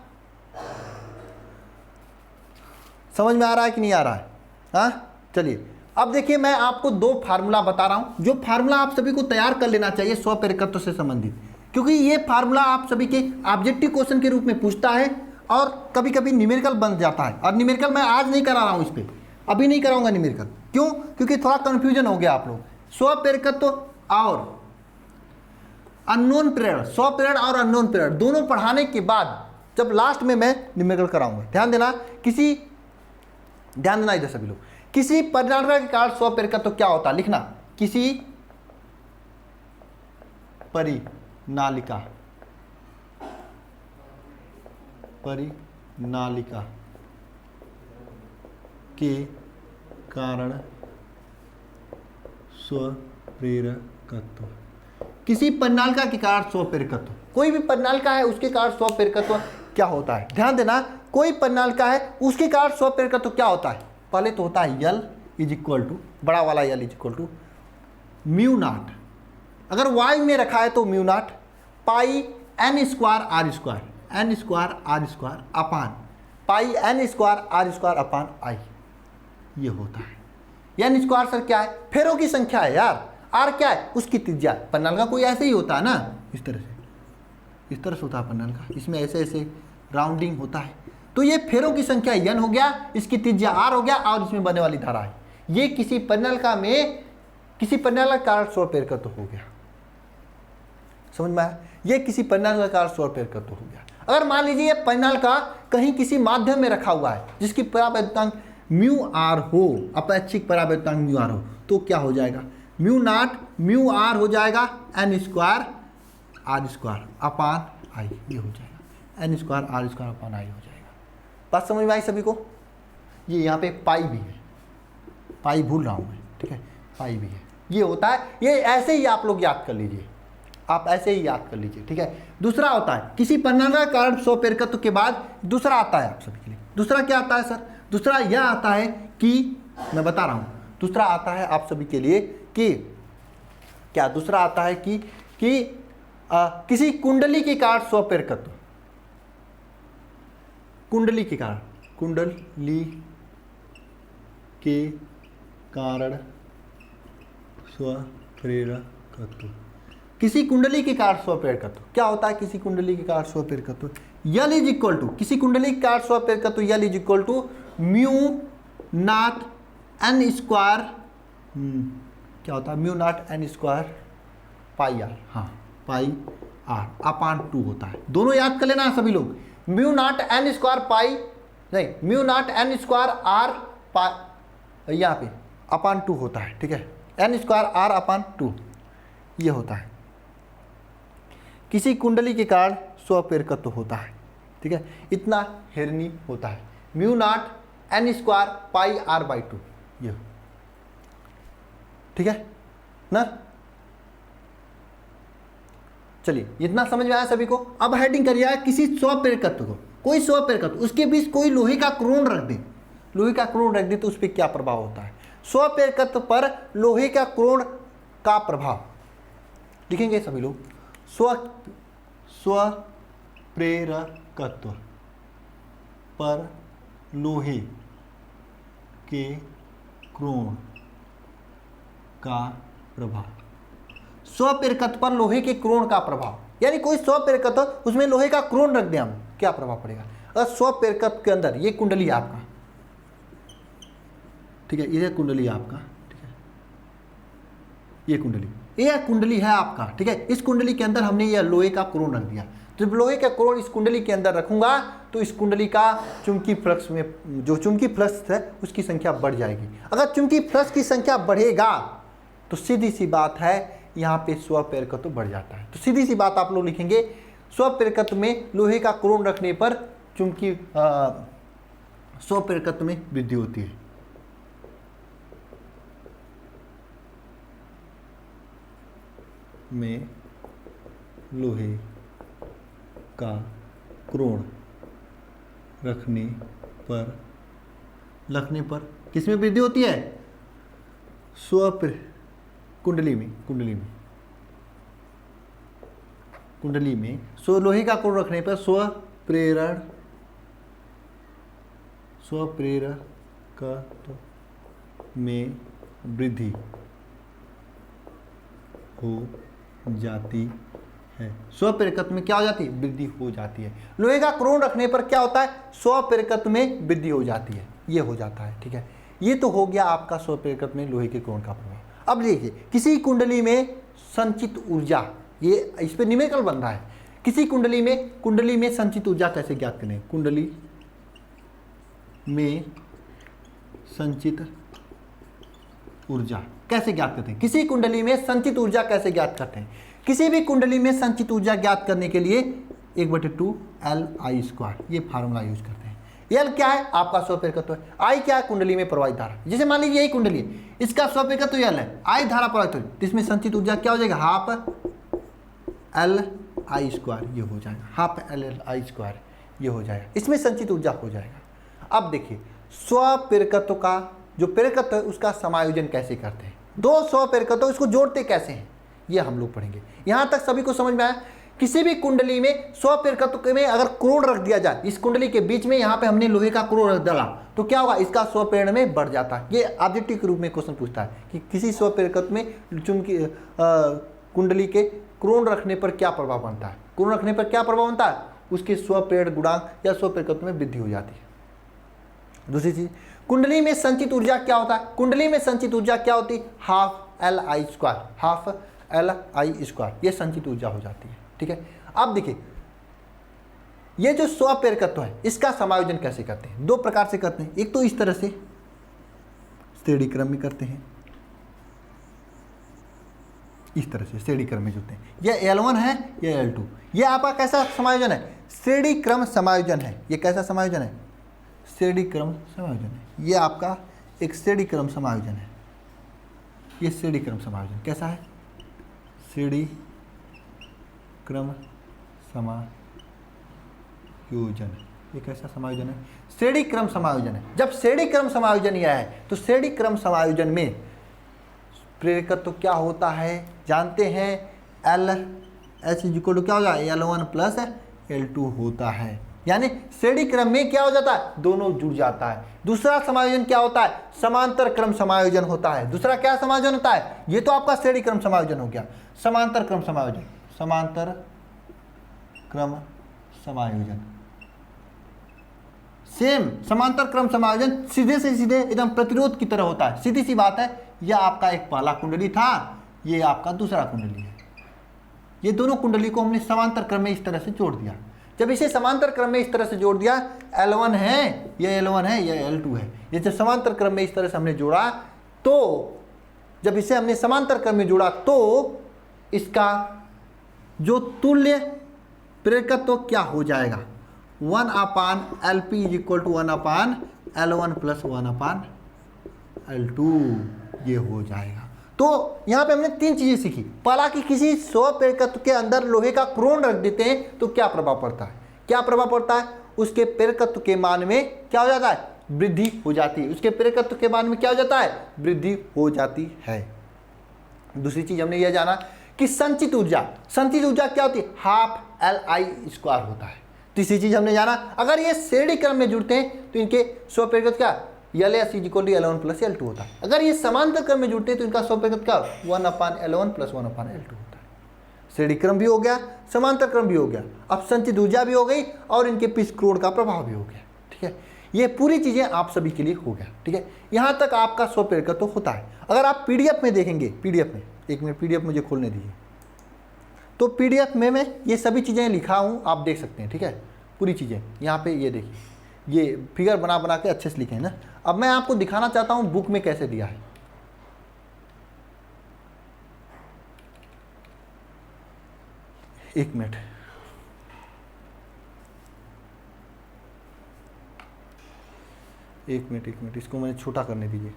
समझ में आ रहा है कि नहीं आ रहा है? हाँ, चलिए अब देखिए, मैं आपको 2 फार्मूला बता रहा हूं, जो फार्मूला आप सभी को तैयार कर लेना चाहिए स्वप्रेरकत्व से संबंधित, क्योंकि ये फार्मूला आप सभी के ऑब्जेक्टिव क्वेश्चन के रूप में पूछता है और कभी कभी न्यूमेरिकल बन जाता है। और न्यूमेरिकल मैं आज नहीं करा रहा हूं, इस पर अभी नहीं कराऊंगा न्यूमेरिकल। क्यों? क्योंकि थोड़ा कंफ्यूजन हो गया आप लोग। स्वप्रेरकत्व और अननोन प्रेरण, स्वप्रेरण और अननोन प्रेरण दोनों पढ़ाने के बाद जब लास्ट में मैं न्यूमेरिकल कराऊंगा, ध्यान देना। ध्यान देना इधर सभी लोग। किसी परिणालिका के कारण स्वप्रेरकत्व क्या होता है, लिखना। किसी परिनालिका के कारण स्वप्रेरकत्व, किसी परिनालिका के कारण स्वप्रेरकत्व, कोई भी परिनालिका है उसके कारण स्वप्रेरकत्व क्या होता है। ध्यान देना, कोई परिनालिका है उसके कारण स्वप्रेरकत्व क्या होता है। पहले तो होता है यल इज इक्वल टू, बड़ा वाला L is equal to mu naught, अगर वाई में रखा है तो mu naught pi N square R square, N square R square upon pi N square R square upon I. ये होता है। एन स्क्वायर सर क्या है? फेरों की संख्या है यार। आर क्या है? उसकी त्रिज्या। परिनालिका कोई ऐसे ही होता है ना, इस तरह से होता है परिनालिका, इसमें ऐसे ऐसे राउंडिंग होता है। तो ये फेरों की संख्या n हो गया, इसकी त्रिज्या r हो गया और इसमें बनने वाली धारा है। ये किसी परिनालिका के कारण स्वप्रेरकत्व हो गया। समझ में आया? ये किसी परिनालिका के कारण स्वप्रेरकत्व हो गया। अगर मान लीजिए ये परिनालिका कहीं किसी माध्यम में रखा हुआ है जिसकी परावैद्युतांक म्यू आर हो, अपेक्षिक परावैद्युतांक म्यू आर हो, तो क्या हो जाएगा? म्यू नॉट म्यू आर हो जाएगा N square R square upon I. ये हो जाएगा N square R square upon I हो जाएगा। बात समझ में आई सभी को? ये यहाँ पे पाई भी है, पाई भूल रहा हूँ मैं, ठीक है, पाई भी है। ये होता है, ये ऐसे ही आप लोग याद कर लीजिए, आप ऐसे ही याद कर लीजिए, ठीक है। दूसरा होता है किसी परिनालिका के कारण स्वप्रेरकत्व के बाद दूसरा आता है आप सभी के लिए। दूसरा क्या आता है सर? दूसरा यह आता है कि, मैं बता रहा हूँ, दूसरा आता है आप सभी के लिए कि क्या? दूसरा आता है कि किसी कुंडली के कारण स्वप्रेरकत्व, कुंडली के कारण स्वप्रेरकत्व, किसी कुंडली के कारण स्वप्रेरकत्व क्या होता है? किसी कुंडली के कारण स्वप्रेरकत्व यल इज इक्वल टू, किसी कुंडली के कारण स्वप्रेरकत्व L is equal to mu not N square, क्या होता है? Mu not N square pi R, हाँ पाई आर अपान 2 होता है। दोनों याद कर लेना सभी लोग। Mu not N square pi नहीं, mu not N square R pi, यहाँ पे अपान 2 होता है, ठीक है। एन स्क्वायर आर अपान 2 ये होता है। किसी कुंडली के कारण स्वप्रेरकत्व होता है, ठीक है। इतना हेरनी होता है। Mu not N square pi R by 2, ये ठीक है ना। चलिए इतना समझ में आया सभी को। अब हेडिंग करिए किसी स्वप्रेरकत्व को, कोई स्वप्रेरकत्व, उसके बीच कोई लोहे का क्रोन रख दे, लोहे का क्रोन रख दे तो उस पर क्या प्रभाव होता है? स्वप्रेरकत्व पर लोहे का क्रोन का प्रभाव लिखेंगे सभी लोग। स्वप्रेरकत्व पर लोहे के क्रोन का प्रभाव, स्वप्रेरकत्व पर लोहे के क्रोन का प्रभाव, यानी कोई स्वप्रेरकत्व उसमें लोहे का क्रोन रख दें हम, क्या प्रभाव पड़ेगा? अगर स्वप्रेरकत्व के अंदर ये कुंडली है आपका, ठीक है, ये कुंडली है आपका, ठीक है, ये कुंडली है आपका, ठीक है। इस कुंडली के अंदर हमने ये लोहे का क्रोन रख दिया। तो जब लोहे का क्रोन इस कुंडली के अंदर रखूंगा तो इस कुंडली का चुंबकीय फ्लक्स में, जो चुंबकीय फ्लक्स है उसकी संख्या बढ़ जाएगी। अगर चुंबकीय फ्लक्स की संख्या बढ़ेगा तो सीधी सी बात है यहाँ पे स्वप्रेरकत्व बढ़ जाता है। तो सीधी सी बात आप लोग लिखेंगे, स्वप्रेरकत्व में लोहे का क्रोन रखने पर चुंबकीय स्वप्रेरकत्व में वृद्धि होती है। में लोहे का क्रोण रखने पर किसमें वृद्धि होती है? कुंडली में लोहे का क्रोण रखने पर स्वप्रेरकत्व में वृद्धि हो जाती है। स्वप्रेरकत्व में क्या हो जाती है? वृद्धि हो जाती है। लोहे का क्रोण रखने पर क्या होता है? स्वप्रेरकत्व में वृद्धि हो जाती है, ये हो जाता है। ठीक है, ये तो हो गया आपका स्वप्रेरकत्व में लोहे के क्रोण का प्रभाव। अब देखिए, किसी कुंडली में संचित ऊर्जा, ये इस पे न्यूमेरिकल बन रहा है। किसी कुंडली में संचित ऊर्जा कैसे ज्ञात करें? कुंडली में संचित ऊर्जा कैसे ज्ञात करते हैं? किसी कुंडली में संचित ऊर्जा कैसे ज्ञात करते हैं? किसी भी कुंडली में संचित ऊर्जा ज्ञात करने के लिए 1/2 Li², ये फार्मूला यूज करते हैं। L क्या है? आपका स्वप्रेरकत्व है। I क्या है? कुंडली में प्रवाहित धारा। जैसे मान लीजिए यही कुंडली है, इसका स्वप्रेरकत्व L है, I धारा प्रवाहित हो, तो इसमें संचित ऊर्जा क्या हो जाएगा? 1/2 Li², ये हो जाएगा। 1/2 Li², ये हो जाएगा। इसमें संचित ऊर्जा हो जाएगा। अब देखिए, स्वप्रेरकत्व का जो प्रेरकत्व है उसका समायोजन कैसे करते हैं? दो स्वप्रेरकत्व, इसको जोड़ते कैसे हैं, ये हम लोग पढ़ेंगे। यहां तक सभी को समझ में आया? किसी भी कुंडली में स्वप्रेरकत्व में अगर क्रोण रख दिया जाए, इस कुंडली के बीच में यहाँ पे हमने लोहे का क्रोण रख डाला, तो क्या होगा? इसका स्वप्रेरण में बढ़ जाता है। ये ऑब्जेक्टिव के रूप में क्वेश्चन पूछता है कि किसी स्वप्रेरकत्व में चुंबकीय कुंडली के क्रोण रखने पर क्या प्रभाव बनता है? क्रोण रखने पर क्या प्रभाव बनता है? उसके स्वप्रेरण गुणांक या स्वप्रेरकत्व में वृद्धि हो जाती है। दूसरी चीज, कुंडली में संचित ऊर्जा क्या होता है? कुंडली में संचित ऊर्जा क्या होती है? 1/2 Li², ये संचित ऊर्जा हो जाती है। ठीक है, अब देखिए, ये जो स्वप्रेरकत्व है इसका समायोजन कैसे करते हैं? दो प्रकार से करते हैं। एक तो इस तरह से श्रेणी क्रम में करते हैं, इस तरह से श्रेणी क्रम में जुड़ते हैं। यह L1 है, यह L2। ये आपका कैसा समायोजन है? श्रेणी क्रम समायोजन है। ये कैसा समायोजन है? श्रेणी क्रम समायोजन है। ये आपका एक श्रेणी क्रम समायोजन है। ये श्रेणी क्रम समायोजन कैसा है? श्रेणी क्रम समायोजन, ये कैसा समायोजन है? श्रेणी क्रम समायोजन है। जब श्रेणी क्रम समायोजन यह है, तो श्रेणी क्रम समायोजन में प्रेरकत्व क्या होता है जानते हैं? LH = क्या हो जाए? L1 + L2 होता है। यानी श्रेणी क्रम में क्या हो जाता है? दोनों जुड़ जाता है। दूसरा समायोजन क्या होता है? समांतर क्रम समायोजन होता है। दूसरा क्या समायोजन होता है? ये तो आपका श्रेणी क्रम समायोजन हो गया। समांतर क्रम समायोजन, समांतर क्रम समायोजन, सेम समांतर क्रम समायोजन सीधे से सीधे एकदम प्रतिरोध की तरह होता है। सीधी सी बात है, यह आपका एक पहला कुंडली था, ये आपका दूसरा कुंडली है। ये दोनों कुंडली को हमने समांतर क्रम में इस तरह से जोड़ दिया। जब इसे समांतर क्रम में इस तरह से जोड़ दिया, L1 है, यह L1 है, यह L2 है। ये जब समांतर क्रम में इस तरह से हमने जोड़ा, तो जब इसे हमने समांतर क्रम में जोड़ा तो इसका जो तुल्य प्रेरकत्व क्या हो जाएगा? 1/LP = 1/L1 + 1/L2, ये हो जाएगा। तो यहां पे हमने तीन चीजें सीखी। पहला कि किसी स्वप्रेरकत्व के अंदर लोहे का क्रोण रख देते हैं तो क्या प्रभाव पड़ता है? क्या प्रभाव पड़ता है? उसके प्रेरकत्व के मान में क्या हो जाता है? वृद्धि हो जाती है। उसके प्रेरकत्व के मान में क्या हो जाता है? वृद्धि हो जाती है। दूसरी चीज हमने यह जाना कि संचित ऊर्जा क्या होती है? 1/2 Li² होता है। तीसरी चीज हमने जाना, अगर ये श्रेणी क्रम में जुड़ते हैं तो इनके स्वप्रेरकत्व क्या? LS = L1 + L2 होता है। अगर ये समांतर क्रम में जुड़ते हैं तो इनका स्वप्रेरकत्व क्या? 1/L1 + 1/L2 होता है। श्रेणी क्रम भी हो गया, समांतर क्रम भी हो गया, अब संचित ऊर्जा भी हो गई और इनके बीच क्रोण का प्रभाव भी हो गया। ठीक है, ये पूरी चीजें आप सभी के लिए हो गया। ठीक है, यहां तक आपका स्वप्रेरकत्व होता है। अगर आप PDF में देखेंगे, PDF में, एक मिनट PDF मुझे खोलने दीजिए, तो PDF में मैं ये सभी चीजें लिखा हूं, आप देख सकते हैं। ठीक है, पूरी चीजें यहाँ पे ये देखिए, ये फिगर बना बना के अच्छे से लिखे हैं ना। अब मैं आपको दिखाना चाहता हूं बुक में कैसे दिया है। एक मिनट, एक मिनट, इसको मैंने छोटा करने दीजिए।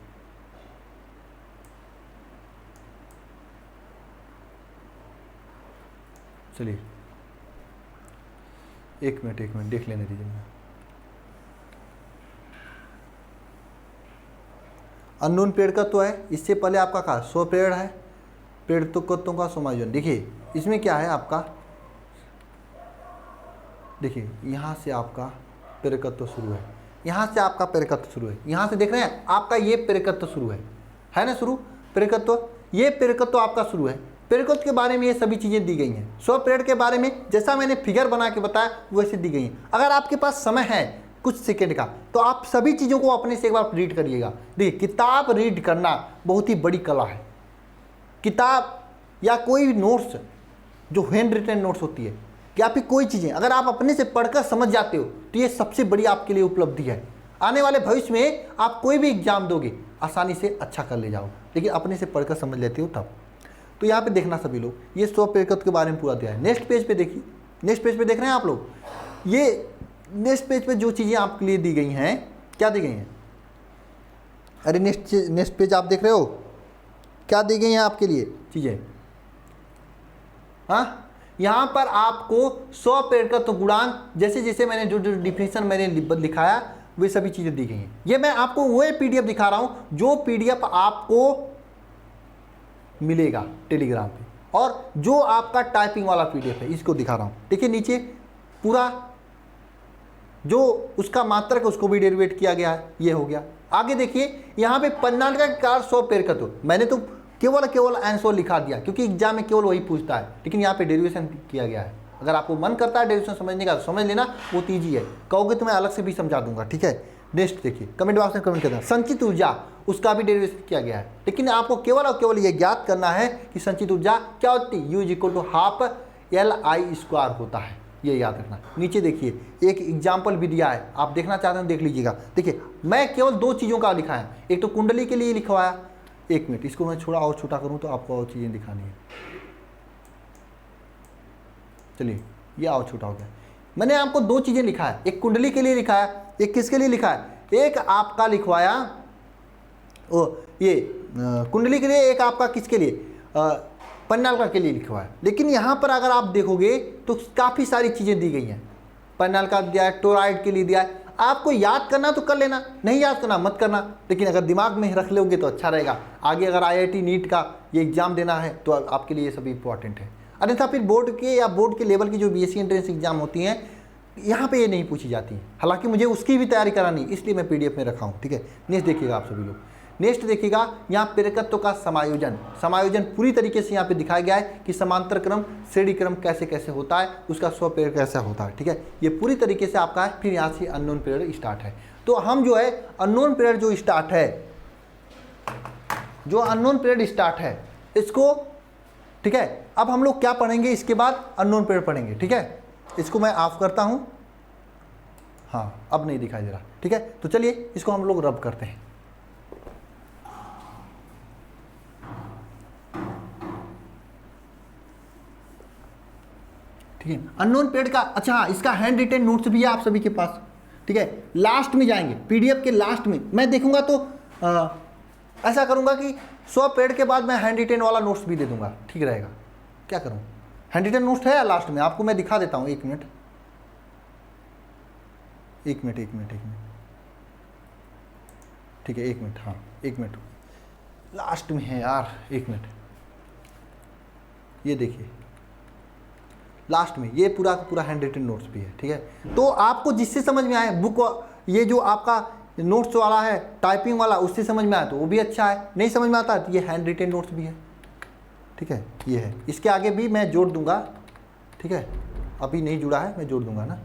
चलिए एक मिनट देख लेने दीजिए मुझे। अननोन पेड़ का तो है, इससे पहले आपका कहा 100 पेड़ है, पेड़ तो तत्वों का समायोजन। देखिए इसमें क्या है आपका, देखिए यहाँ से आपका पेड़कत्व शुरू है, यहाँ से आपका पेड़कत्व शुरू है, यहाँ से देख रहे हैं आपका ये पेड़कत्व शुरू है ना, शुरू पेड़कत्व, ये पेड़कत्व आपका शुरू है। पेड़कत्व के बारे में ये सभी चीज़ें दी गई हैं। 100 पेड़ के बारे में जैसा मैंने फिगर बना के बताया वैसे दी गई हैं। अगर आपके पास समय है कुछ सेकंड का तो आप सभी चीज़ों को अपने से एक बार रीड करिएगा। देखिए किताब रीड करना बहुत ही बड़ी कला है। किताब या कोई नोट्स जो हैंड रिटन नोट्स होती है या फिर कोई चीज़ें अगर आप अपने से पढ़कर समझ जाते हो तो ये सबसे बड़ी आपके लिए उपलब्धि है। आने वाले भविष्य में आप कोई भी एग्जाम दोगे आसानी से अच्छा कर ले जाओ, लेकिन अपने से पढ़कर समझ लेते हो तब। तो यहाँ पे देखना सभी लोग, ये 100 पेड़कत्व के बारे में पूरा दिया है। नेक्स्ट पेज पे देखिए, नेक्स्ट पेज पे देख रहे हैं आप लोग, ये नेक्स्ट पेज पे जो चीज़ें आपके लिए दी गई हैं, क्या दी गई हैं? अरे नेक्स्ट पेज आप देख रहे हो, क्या दी गई हैं आपके लिए चीज़ें? हाँ, यहाँ पर आपको 100 पेड़कत्व गुणांक जैसे जैसे मैंने जो डिफिनेशन मैंने लिखाया वे सभी चीज़ें दी गई हैं। ये मैं आपको वही पीडीएफ दिखा रहा हूँ जो पीडीएफ आपको मिलेगा टेलीग्राम पे, और जो आपका टाइपिंग वाला पीडीएफ है इसको दिखा रहा हूँ। देखिए नीचे पूरा जो उसका मात्रक उसको भी डेरिवेट किया गया है, ये हो गया। आगे देखिए यहाँ पे पन्नालिका के कार 100 पेड़कत्व, मैंने तो केवल आंसर लिखा दिया क्योंकि एग्जाम में केवल वही पूछता है, लेकिन यहाँ पे डेरिवेशन किया गया है। अगर आपको मन करता है डेरिवेशन समझने का तो समझ लेना, वो ईजी है। कहोगे तो मैं अलग से भी समझा दूंगा, ठीक है। नेक्स्ट देखिए, कमेंट बॉक्स में कमेंट करना, संचित ऊर्जा उसका भी डेरिवेशन किया गया है, लेकिन आपको केवल और केवल ये ज्ञात करना है कि संचित ऊर्जा क्या होती है, U = ½ Li² होता है, ये याद रखना। नीचे देखिए एक एग्जाम्पल भी दिया है, आप देखना चाहते हैं देख लीजिएगा। देखिए मैं केवल 2 चीज़ों का लिखा है, एक तो कुंडली के लिए लिखवाया। एक मिनट, इसको मैं थोड़ा और छोटा करूँ तो आपको और चीज़ें दिखानी है। चलिए ये और छोटा हो गया। मैंने आपको 2 चीज़ें लिखा है, एक कुंडली के लिए लिखा है, एक किसके लिए लिखा है, एक आपका लिखवाया ये कुंडली के लिए, एक आपका किसके लिए, पन्नालिका के लिए लिखवाया। लेकिन यहाँ पर अगर आप देखोगे तो काफ़ी सारी चीज़ें दी गई हैं। पन्नालिका दिया है, टोराइड के लिए दिया है। आपको याद करना तो कर लेना, नहीं याद करना मत करना, लेकिन अगर दिमाग में रख लोगे तो अच्छा रहेगा। आगे अगर IIT नीट का ये एग्ज़ाम देना है तो आपके लिए ये सभी इंपॉर्टेंट है। अन्यथा फिर बोर्ड के या बोर्ड के लेवल की जो BSc एंट्रेंस एग्जाम होती हैं यहाँ पे ये नहीं पूछी जाती हैं। हालांकि मुझे उसकी भी तैयारी करानी, इसलिए मैं PDF में रखा हूँ, ठीक है। नेक्स्ट देखिएगा आप सभी लोग, नेक्स्ट देखिएगा यहाँ पेड़कत्व का समायोजन पूरी तरीके से यहाँ पे दिखाया गया है कि समांतर क्रम श्रेणी क्रम कैसे कैसे होता है, उसका 100 पेड़ कैसा होता है, ठीक है। ये पूरी तरीके से आपका है। फिर यहाँ से अननोन पीरियड स्टार्ट है। तो हम जो है अननोन पीरियड जो स्टार्ट है, जो अननोन पीरियड स्टार्ट है इसको, ठीक है। अब हम लोग क्या पढ़ेंगे, इसके बाद अननोन पीरियड पढ़ेंगे, ठीक है। इसको मैं ऑफ करता हूँ, हाँ अब नहीं दिखाई दे रहा, ठीक है। तो चलिए इसको हम लोग रब करते हैं। ठीक है, अननोन पीरियड का, अच्छा इसका हैंड रिटेन नोट्स भी है आप सभी के पास, ठीक है। लास्ट में जाएंगे, PDF के लास्ट में मैं देखूंगा तो ऐसा करूंगा कि 100 पेड़ के बाद मैं हैंड रिटेन वाला नोट्स भी दे दूंगा, ठीक रहेगा। क्या करूं, हैंड रिटेन नोट्स है लास्ट में, आपको मैं दिखा देता हूं। एक मिनट, ठीक है, 1 मिनट, हाँ 1 मिनट लास्ट में है यार, 1 मिनट। ये देखिए लास्ट में ये पूरा पूरा हैंड रिटन नोट्स भी है, ठीक है। तो आपको जिससे समझ में आए, बुक ये जो आपका नोट्स वाला है टाइपिंग वाला, उससे समझ में आया तो वो भी अच्छा है, नहीं समझ में आता तो ये हैंड रिटन नोट्स भी है, ठीक है। ये है, इसके आगे भी मैं जोड़ दूंगा, ठीक है। अभी नहीं जुड़ा है, मैं जोड़ दूंगा ना।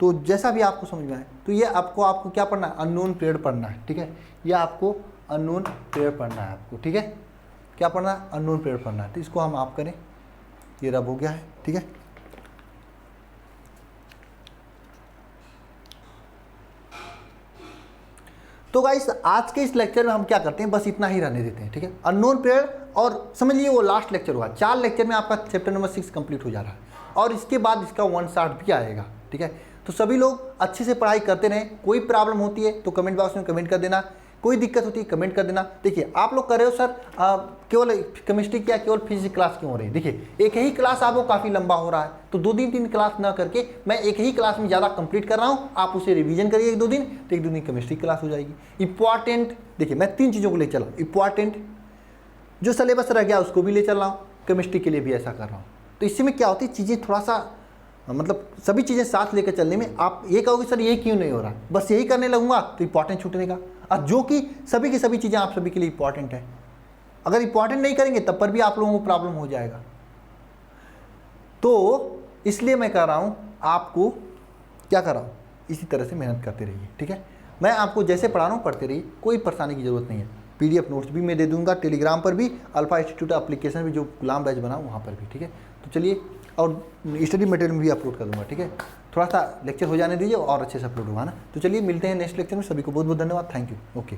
तो जैसा भी आपको समझ में आए, तो ये आपको क्या पढ़ना है, अननोन पीरियड पढ़ना है, ठीक है। ये आपको अननोन पीरियड पढ़ना है आपको, ठीक है। क्या पढ़ना है, अननोन पीरियड पढ़ना है। तो इसको हम आप करें, ये रब हो गया है, ठीक है। तो गाइस आज के इस लेक्चर में हम क्या करते हैं, बस इतना ही रहने देते हैं, ठीक है। अननोन पीरियड, और समझ लीजिए वो लास्ट लेक्चर होगा। 4 लेक्चर में आपका चैप्टर नंबर 6 कंप्लीट हो जा रहा है, और इसके बाद इसका 1 शॉट भी आएगा, ठीक है। तो सभी लोग अच्छे से पढ़ाई करते रहें। कोई प्रॉब्लम होती है तो कमेंट बॉक्स में कमेंट कर देना, कोई दिक्कत होती है कमेंट कर देना। देखिए आप लोग कर रहे हो सर केवल केमिस्ट्री क्या, केवल फिजिक्स क्लास क्यों हो रही है? देखिए एक ही क्लास आपको काफ़ी लंबा हो रहा है, तो 2 दिन 3 क्लास ना करके मैं एक ही क्लास में ज़्यादा कंप्लीट कर रहा हूँ। आप उसे रिवीजन करिए 1-2 दिन, तो 1-2 दिन केमिस्ट्री क्लास हो जाएगी। इंपॉर्टेंट देखिए मैं 3 चीज़ों को ले चला, इंपॉर्टेंट जो सिलेबस रह गया उसको भी ले चल रहा हूँ, केमिस्ट्री के लिए भी ऐसा कर रहा हूँ। तो इससे में क्या होती है, चीज़ें थोड़ा सा मतलब सभी चीज़ें साथ लेकर चलने में आप ये कहोगे सर ये क्यों नहीं हो रहा, बस यही करने लगूंगा तो इंपॉर्टेंट छूटने का। और जो कि सभी की सभी चीज़ें आप सभी के लिए इंपॉर्टेंट है, अगर इंपॉर्टेंट नहीं करेंगे तब पर भी आप लोगों को प्रॉब्लम हो जाएगा। तो इसलिए मैं कह रहा हूँ आपको क्या कर रहा हूँ, इसी तरह से मेहनत करते रहिए, ठीक है। मैं आपको जैसे पढ़ा रहा हूँ पढ़ते रहिए, कोई परेशानी की ज़रूरत नहीं है। PDF नोट्स भी मैं दे दूंगा टेलीग्राम पर भी, अल्फा इंस्टीट्यूट एप्लीकेशन भी जो गुलाम बैच बना वहाँ पर भी, ठीक है। तो चलिए, और स्टडी मटेरियल भी अपलोड कर दूंगा, ठीक है। थोड़ा सा लेक्चर हो जाने दीजिए और अच्छे से अपलोड होगा ना। तो चलिए मिलते हैं नेक्स्ट लेक्चर में। सभी को बहुत बहुत धन्यवाद, थैंक यू, ओके।